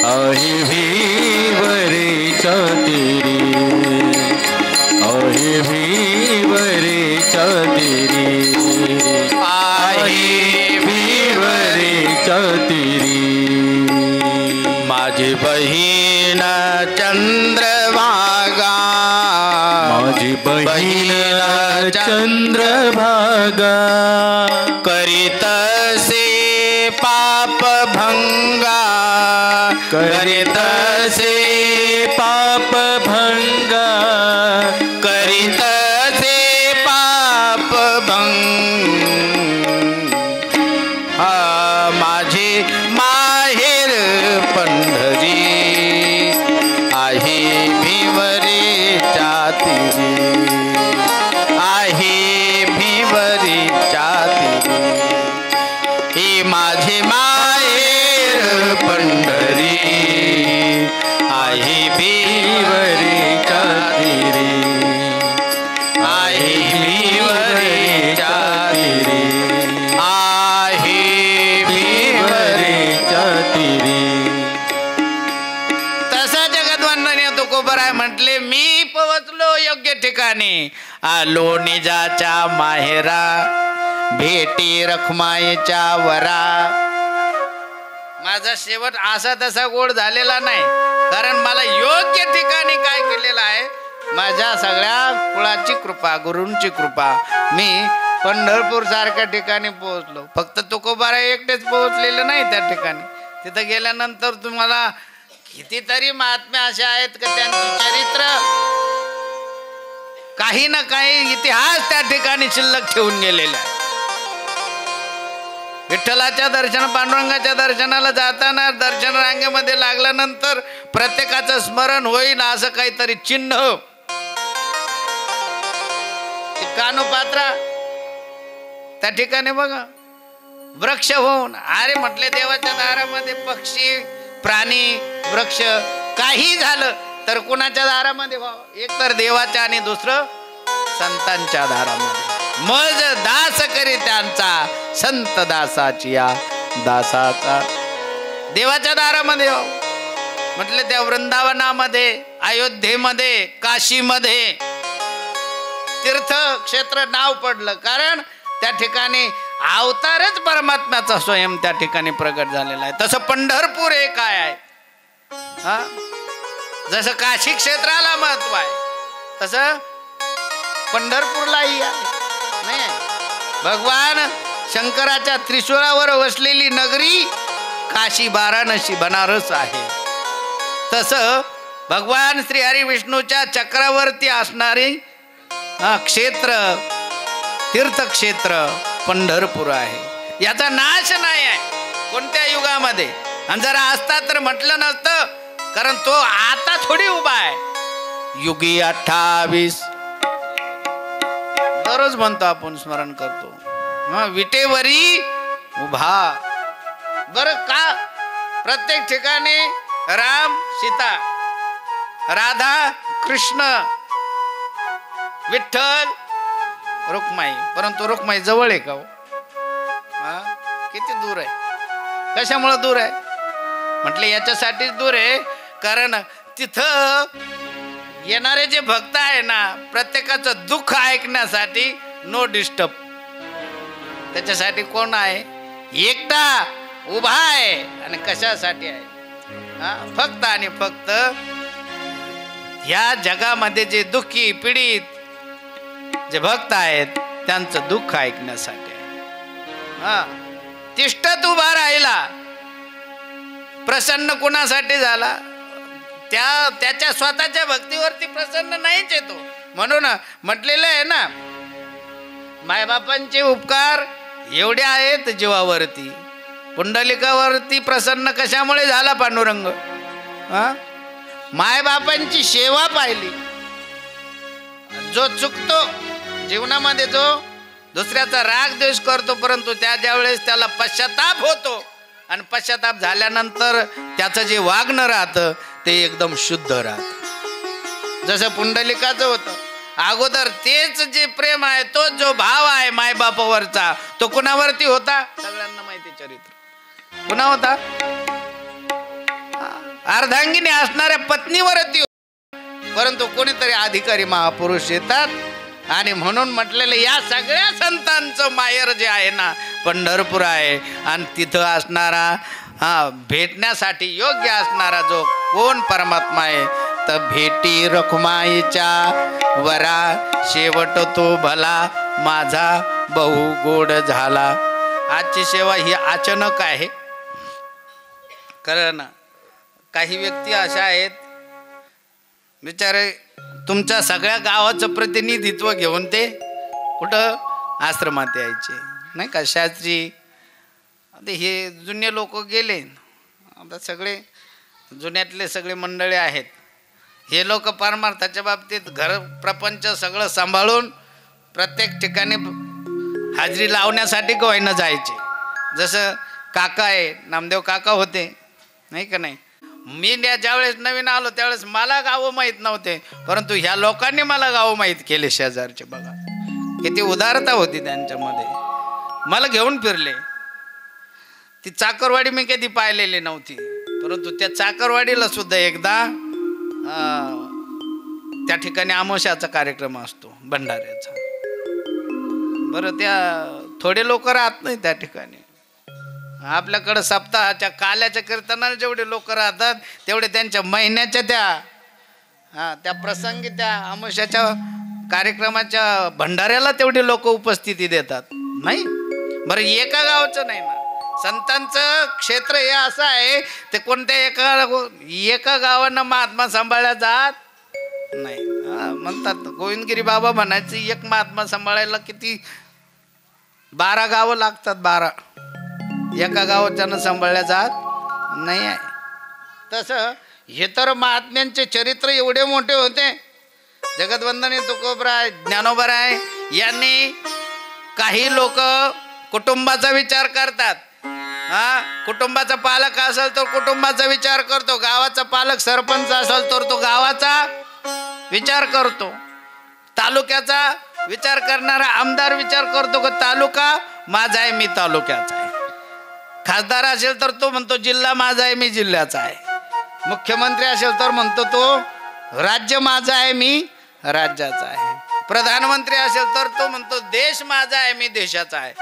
आहे भीवरीच्या तीरी, आहे भीवरीच्या तीरी, आहे भीवरीच्या तीरी. माझी बहीण चंद्रभागा, माझी बहीण चंद्रभागा, करीतसे पाप भंगा, करीतसे पाप भंगा, करीतसे पाप भंग. हा माझे माहेर पंढरी, आहे भीवरीच्या तीरी, आहे भीवरीच्या तीरी. हे माझे माहेर पंढरी, आहे भीवरीच्या तीरी, आहे भीवरीच्या तीरी, आहे भीवरीच्या तीरी. तसा जगद्वंदनीय तुकोबराय म्हटले, मी पोहोचलो योग्य ठिकाणी, आलो निजाच्या माहेरा, भेटी रखमाईच्या वरा. माझा शेवट असा तसा गोड झालेला नाही, कारण मला योग्य ठिकाणी काय केलेलं आहे, माझ्या सगळ्या कुळाची कृपा, गुरूंची कृपा. मी पंढरपूर सारख्या ठिकाणी पोहोचलो. फक्त तुकोबाराय एकटेच पोहोचलेले नाही त्या ठिकाणी. तिथं गेल्यानंतर तुम्हाला कितीतरी महात्मे असे आहेत की त्यांचे चरित्र, काही ना काही इतिहास त्या ठिकाणी शिल्लक ठेवून गेलेला आहे. विठ्ठलाच्या दर्शन, पांडुरंगाच्या दर्शनाला जाताना दर्शन रांगेमध्ये लागल्यानंतर प्रत्येकाचं स्मरण होईल असं काहीतरी चिन्ह, कानोपात्रा त्या ठिकाणी बघा वृक्ष होऊन, अरे म्हटले देवाच्या दारामध्ये पक्षी, प्राणी, वृक्ष काही झालं तर कुणाच्या दारामध्ये व्हावं, एक तर देवाच्या आणि दुसरं संतांच्या दारामध्ये. मज दास करी त्यांचा, संत दासाची या दासाचा. देवाच्या दारामध्ये व्हावं म्हटलं. त्या वृंदावनामध्ये, अयोध्येमध्ये, काशीमध्ये तीर्थक्षेत्र नाव पडलं, कारण त्या ठिकाणी अवतारच परमात्म्याचा स्वयं त्या ठिकाणी प्रगट झालेला आहे. तसं पंढरपूर हे काय आहे, हा, जसं काशी क्षेत्राला महत्व आहे तसं पंढरपूरलाही आहे. नाही, भगवान शंकराच्या त्रिशूळावर वसलेली नगरी काशी, वाराणसी, बनारस आहे. तसं भगवान श्री हरी विष्णूच्या चक्रावरती असणारी क्षेत्र, तीर्थक्षेत्र पंढरपूर आहे. याचा नाश नाही आहे कोणत्या युगामध्ये, आणि जरा असता तर म्हटलं नसतं, कारण तो आता थोडी उभा आहे. युगी 28 दररोज म्हणतो आपण, स्मरण करतो, विटेवरी उभा. बर का प्रत्येक ठिकाणी राम सीता, राधा कृष्ण, विठ्ठल रुक्माई, परंतु रुक्माई जवळ आहे का हो? किती दूर आहे? कशामुळे दूर आहे म्हटले? याच्यासाठीच दूर आहे कारण तिथं येणारे जे भक्त आहे ना, प्रत्येकाचं दुःख ऐकण्यासाठी नो डिस्टर्ब, त्याच्यासाठी कोण आहे? एकटा उभा आहे. आणि कशासाठी आहे? फक्त आणि फक्त ह्या जगामध्ये जे दुःखी पीडित जे भक्त आहेत त्यांचं दुःख ऐकण्यासाठी आहे. तिष्ठत उभा राहिला. प्रसन्न कुणासाठी झाला? त्याच्या स्वतःच्या भक्तीवरती प्रसन्न नाहीच येतो. म्हणून म्हटलेलं आहे ना, मायबापांचे उपकार एवढे आहेत जीवावरती. पुंडलिकावरती प्रसन्न कशामुळे झाला पांडुरंग? मायबापांची सेवा पाहिली. जो चुकतो जीवनामध्ये, जो दुसऱ्याचा राग द्वेष करतो, परंतु ज्या वेळेस त्याला पश्चाताप होतो आणि पश्चाताप झाल्यानंतर त्याचं जे वागणं राहतं ते एकदम शुद्ध राहतं. जसं पुंडलिकाचं होतं अगोदर, तेच जे प्रेम आहे, तो जो भाव आहे मायबापावरचा, तो कुणावरती होता? सगळ्यांना माहिती चरित्र. कुणा होता? अर्धांगिनी असणाऱ्या पत्नीवरती. परंतु कोणीतरी अधिकारी महापुरुष येतात आणि म्हणून म्हटलेलं, या सगळ्या संतांचं माहेर जे आहे ना पंढरपूर आहे. आणि तिथं असणारा भेटण्यासाठी योग्य असणारा जो कोण परमात्मा आहे, तर भेटी रखुमाईच्या वरा, शेवट तो भला माझा बहु गोड झाला. आजची सेवा ही अचानक आहे, कारण काही व्यक्ती अशा आहेत बिचारे तुमच्या सगळ्या गावाचं प्रतिनिधित्व घेऊन ते कुठं आश्रमात यायचे नाही का. शास्त्री आता हे जुने लोक गेले, आता सगळे जुन्यातले सगळे मंडळी आहेत. हे लोक परमार्थाच्या बाबतीत घर प्रपंच सगळं सांभाळून प्रत्येक ठिकाणी हाजरी लावण्यासाठी गोवायनं जायचे. जसं काका आहे, नामदेव काका होते नाही का नाही, मी ज्यावेळेस नवीन आलो त्यावेळेस मला गावं माहीत नव्हते, परंतु ह्या लोकांनी मला गावं माहीत केले शेजारचे. बघा किती उदारता होती त्यांच्यामध्ये. मला घेऊन फिरले. ती चाकरवाडी मी कधी पाहिलेली नव्हती, परंतु त्या चाकरवाडीला सुद्धा एकदा त्या ठिकाणी अमावस्याचा कार्यक्रम असतो भंडाऱ्याचा. बरं त्या थोडे लोक राहत नाही त्या ठिकाणी. आपल्याकडं सप्ताहाच्या काल्याच्या कीर्तनाला जेवढे लोक राहतात तेवढे त्यांच्या महिन्याच्या त्या प्रसंगी त्या अमावस्याच्या कार्यक्रमाच्या भंडाऱ्याला तेवढे लोक उपस्थिती देतात नाही. बरं एका गावाचं नाही ना, संतांचं क्षेत्र हे असं आहे ते कोणत्या एका गावानं महात्मा सांभाळल्या जात नाही. म्हणतात गोविंदगिरी बाबा म्हणायचं एक महात्मा सांभाळायला किती 12 गावं लागतात. 12 एका गावाच्यानं सांभाळल्या जात नाही आहे. तसं हे तर महात्म्यांचे चरित्र एवढे मोठे होते. जगदवंदनी तुकोबराय ज्ञानोबराय यांनी काही लोक कुटुंबाचा विचार करतात. कुटुंबाचा पालक असेल तर कुटुंबाचा विचार करतो, गावाचा पालक सरपंच असेल तर तो गावाचा विचार करतो, तालुक्याचा विचार करणारा आमदार विचार करतो की तालुका माझा आहे मी तालुक्याचा आहे, खासदार असेल तर तो म्हणतो जिल्हा माझा आहे मी जिल्ह्याचा आहे, मुख्यमंत्री असेल तर म्हणतो तो राज्य माझा आहे मी राज्याचा आहे, प्रधानमंत्री असेल तर तो म्हणतो देश माझा आहे मी देशाचा आहे.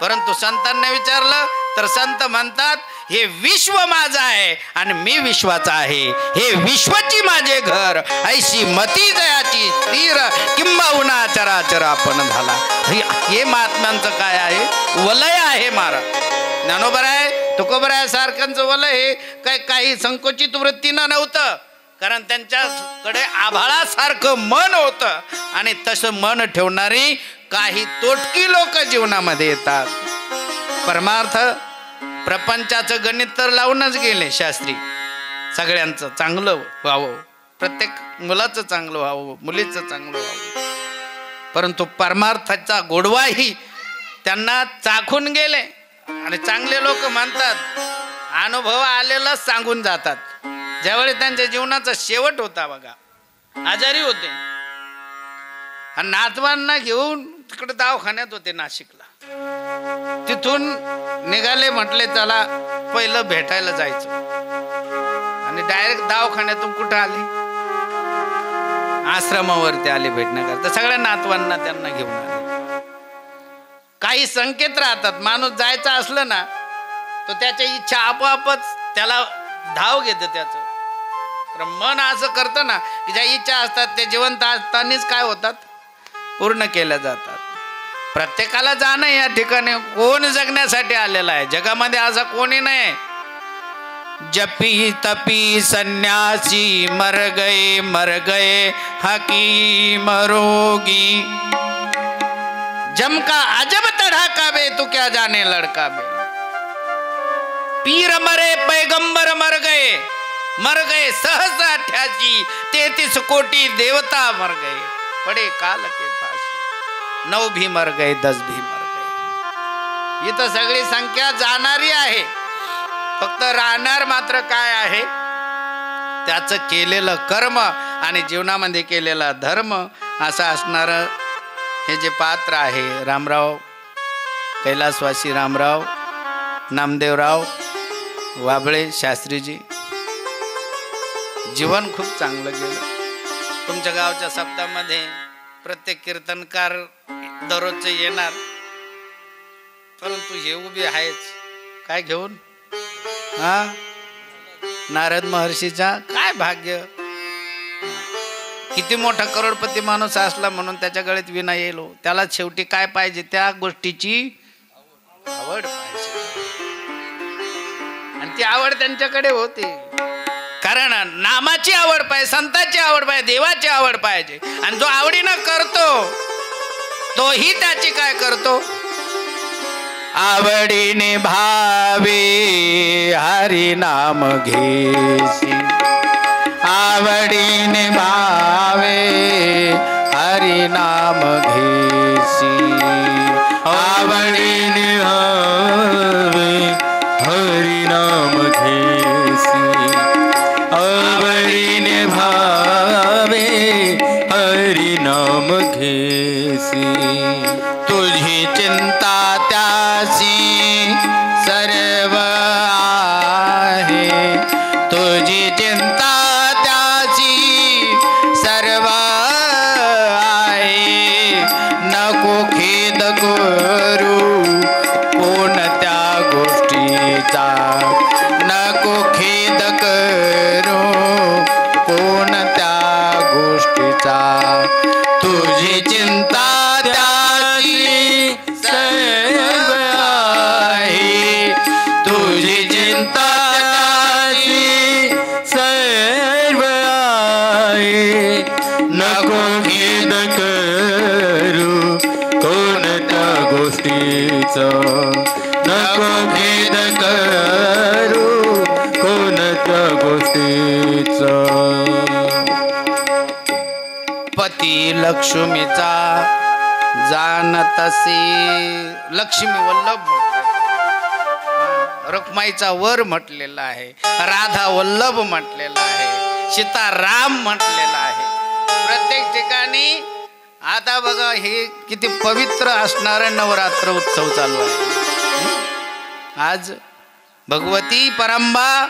परंतु संतांना विचारलं तर संत म्हणतात हे विश्व माझं आहे आणि मी विश्वाचा आहे, हे विश्वची माझे घर, ऐशी मती जयाची स्थिर किंबहुना चराचर आपण झाला. हे महात्म्यांचं काय आहे, वलय आहे महाराज. ज्ञानोबराय तुकोबराय सारख्यांचं वलय हे काही संकुचित वृत्तीनं नव्हतं, कारण त्यांच्याकडे आभाळासारखं मन होतं आणि तसं मन ठेवणारी काही तोटकी लोक जीवनामध्ये येतात. परमार्थ प्रपंचाचं गणित तर लावूनच गेले शास्त्री, सगळ्यांचं चांगलं व्हावं, प्रत्येक मुलाचं चांगलं व्हावं, मुलीचं चांगलं व्हावं, परंतु परमार्थाचा गोडवाही त्यांना चाखून गेले. आणि चांगले लोक म्हणतात अनुभव आलेला सांगून जातात. ज्यावेळी त्यांच्या जीवनाचा शेवट होता बघा, आजारी होते आणि नातवांना घेऊन तिकडे दवाखान्यात होते नाशिकला. तिथून निघाले, म्हटले चला पहिलं भेटायला जायचं, आणि डायरेक्ट दवाखान्यातून कुठं आले, आश्रमावरती आले भेटण्याकरता. सगळ्या नातवांना त्यांना घेऊन आले. काही संकेत राहतात, माणूस जायचा असलं ना तो त्याच्या इच्छा आपोआपच त्याला धाव घेतं त्याचं. तर मन असं करतं ना की ज्या इच्छा असतात ते जिवंत असतानाच काय होतात, पूर्ण केल्या जातात. प्रत्येकाला जाणं या ठिकाणी, कोण जगण्यासाठी आलेला आहे, जगामध्ये असं कोणी नाही. जपी तपी संन्यासी मर गए हकीम रोगी, जम का अजब तड़ाका बे तू क्या जाने लड़का बे, पीर मरे पैगंबर मर गए सहस्र 88 33 कोटी देवता मर गए, पड़े काल के फांसी 9 भी मर गए 10 भी मर गए. इथं सगळी संख्या जाणारी आहे, फक्त राहणार मात्र काय आहे, त्याचं केलेलं कर्म आणि जीवनामध्ये केलेला धर्म असं असणार. हे जे पात्र आहे रामराव, कैलासवासी रामराव नामदेवराव वाबळे शास्त्रीजी, जीवन खूप चांगलं गेलं. तुमच्या गावच्या सप्ताहामध्ये प्रत्येक कीर्तनकार दररोजचे येणार, परंतु हे उभे आहेच काय घेऊन, नारद महर्षीचा काय भाग्य, किती मोठा करोडपती माणूस असला म्हणून त्याच्या गळ्यात विना येईल, त्याला शेवटी काय पाहिजे, त्या गोष्टीची आवड पाहिजे. आणि ती आवड त्यांच्याकडे होती, कारण नामाची आवड पाहिजे, संतांची आवड पाहिजे, देवाची आवड पाहिजे. आणि जो आवडीनं करतो तोही त्याची काय करतो, आवडीने भावे हरी नाम घेसी, आवडीने भावे हरी नाम घेसी, आवडीने भावे हरी नाम घेसी, नको भेद करू कोणत्या गोष्टीचा, नको भेद करू कोणत्या गोष्टीचा. पती लक्ष्मीचा जाणतसे, लक्ष्मी वल्लभ रुक्माईचा वर म्हटलेला आहे, राधा वल्लभ म्हटलेला आहे, सीताराम म्हटलेला आहे. प्रत्येक ठिकाणी आता बघा हे किती पवित्र असणारा नवरात्र उत्सव चालू आहे. आज भगवती परंबा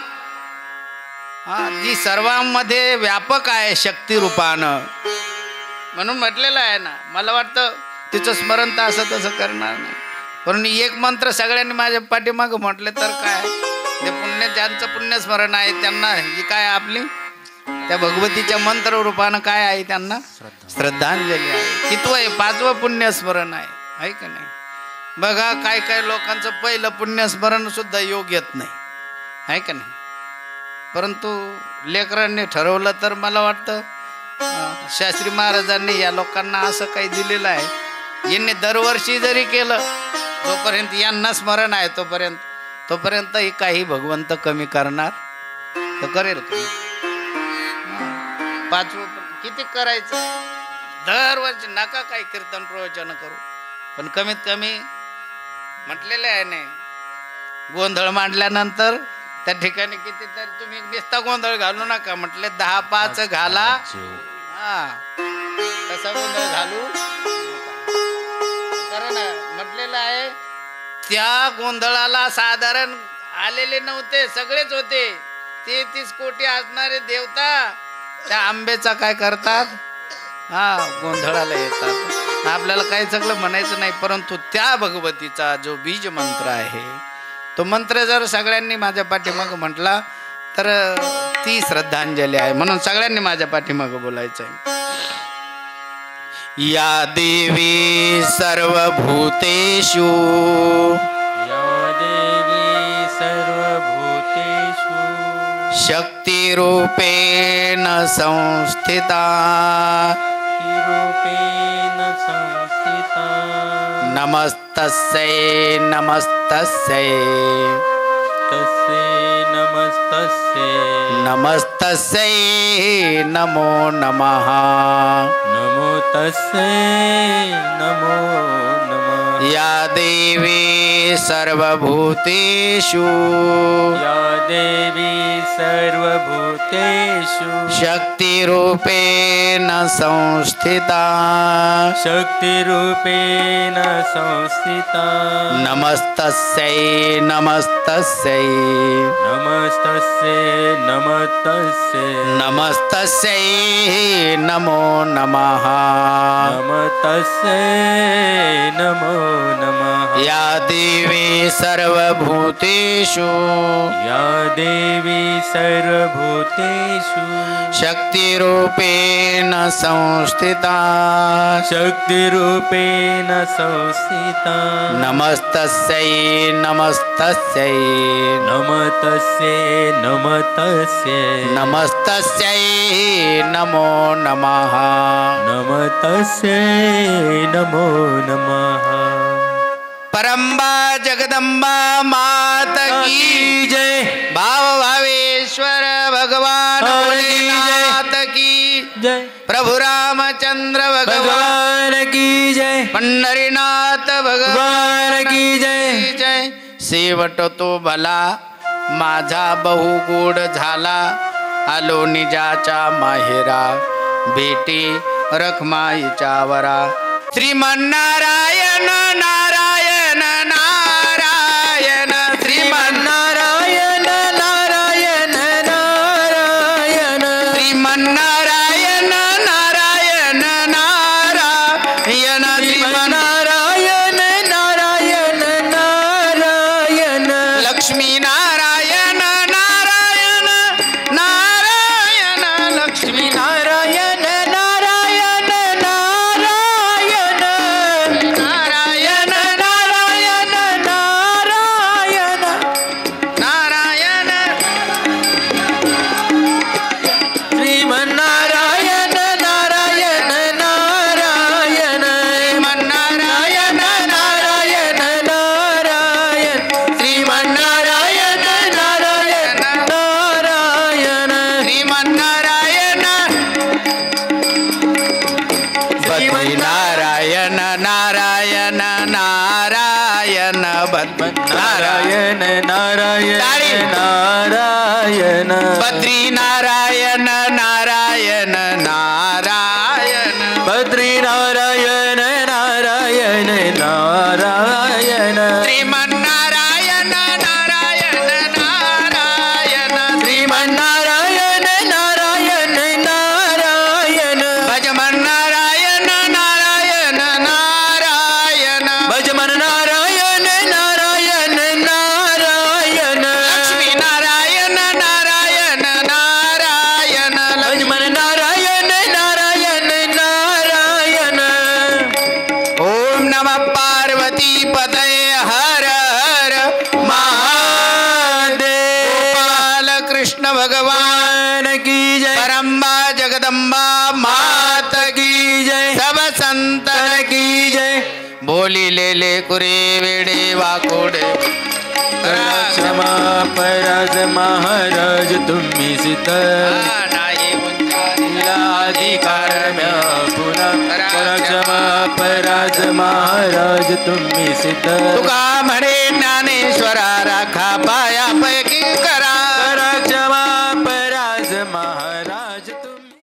जी सर्वांमध्ये व्यापक आहे शक्ती रूपानं, म्हणून म्हटलेलं आहे ना. मला वाटतं तिचं स्मरण तर असं तसं करणार नाही, पण एक मंत्र सगळ्यांनी माझ्या पाठीमागं म्हटले तर काय ते पुण्य, ज्यांचं पुण्यस्मरण आहे त्यांना ही काय आपली त्या भगवतीच्या मंत्र रूपानं काय आहे त्यांना श्रद्धांजली आहे. कितवं आहे? 5वं पुण्यस्मरण आहे का नाही. बघा काय काय लोकांचं पहिलं पुण्यस्मरण सुद्धा योग येत नाही आहे का नाही. परंतु लेकरांनी ठरवलं तर मला वाटतं शास्त्री महाराजांनी या लोकांना असं काही दिलेलं आहे. यांनी दरवर्षी जरी केलं, जोपर्यंत यांना स्मरण आहे तोपर्यंत ही काही भगवंत कमी करणार तर करेल का. 5वं किती करायचं दरवर्षी, नका काही कीर्तन प्रवचन करू, पण कमीत कमी म्हटलेले आहे नाही. गोंधळ मांडल्यानंतर त्या ठिकाणी किती तर तुम्ही नुसता गोंधळ घालू नका, म्हटले 10-5 घाला. हा तसा गोंधळ घालू कारण म्हटलेलं आहे. त्या गोंधळाला साधारण आलेले नव्हते, सगळेच होते. 33 कोटी असणारे देवता त्या आंब्याचा काय करतात, गोंधळाला येतात. आपल्याला काही सगळं म्हणायचं नाही, परंतु त्या भगवतीचा जो बीज मंत्र आहे तो मंत्र जर सगळ्यांनी माझ्या पाठीमागं म्हटला तर ती श्रद्धांजली आहे. म्हणून सगळ्यांनी माझ्या पाठीमागं बोलायचं आहे. या देवी सर्वभूतेषु, या देवी सर्वभूतेषु शक्तिरूपेण संस्थिता, रूपेण संस्थिता. नमस्तस्यै नमस्तस्यै तस्यै नमस्तस्यै नमस्तस्यै नमो नमः. नमो तस्यै नमो नमः. या देवी सर्वभूतेषु, या देवी सर्वभूतेषु शक्तिरूपेण संस्थिता, शक्तिरूपेण संस्थिता. नमस्तस्यै नमस्तस्यै नमस्तस्यै नमस्तस्यै नमस्तस्यै नमो नमः. नमस्तस्यै नमो नमः. या देवी सर्वभूतेषु, या देवी सर्वभूतेषु शक्तिरूपेण संस्थिता, शक्तिरूपेण संस्थिता. नमस्तस्यै नमस्तस्यै नमस्तस्यै नमस्तस्यै नमस्तस्यै नमो नमः. नमस्तस्यै नमो नमः. परंबा जगदंबा मात की जय. भाव भावेश्वर भगवान भोलेनाथ की जय. प्रभु रामचंद्र भगवान भगवान की जय. पंढरीनाथ भगवान की जय. जय. शेवट तो भला माझा बहुगोड झाला, आलो निजाच्या माहेरा भेटी रखमाईच्या वरा. श्रीमन्नारायण नारायण नारायण, श्रीमन्नारायण नारायण नारायण, श्रीमन्नारायण नारायण नारायण, श्रीमन्नारायण नारायण नारायण, लक्ष्मी नारायण नारायण नारायण, लक्ष्मी नारायण नारायण नारायण, नारायण नारायण नारायण नारायण, श्रीमन्नारायण नारायण टाळी. नारायण बद्री नारायण नारायण नारायण बद्री नारायण नारायण नारायण श्रीमन्नारायण नारायण नारायण श्रीमन्नारायण नारायण नारायण भजमन्नारायण नारायण नारायण भजमन नारायण नारायण नारायण लक्ष्मी नारायण नारायण नारायण भजमन नारायण नारायण नारायण ओम नमः पार्वती पतये हर हर महादेव गोपाल कृष्ण भगवान की जय परम्बा जगदम्बा मात की जय सब संतन की जय बोली ले कुरे वेडे वाकोडे क्षमा पराज महाराज तुम्ही सिद्ध नाही उच्चारी अधिकार पुन्हा क्षमा पराज महाराज तुम्ही सिद्ध तुका म्हणे ज्ञानेश्वरा राखा पाया पैकी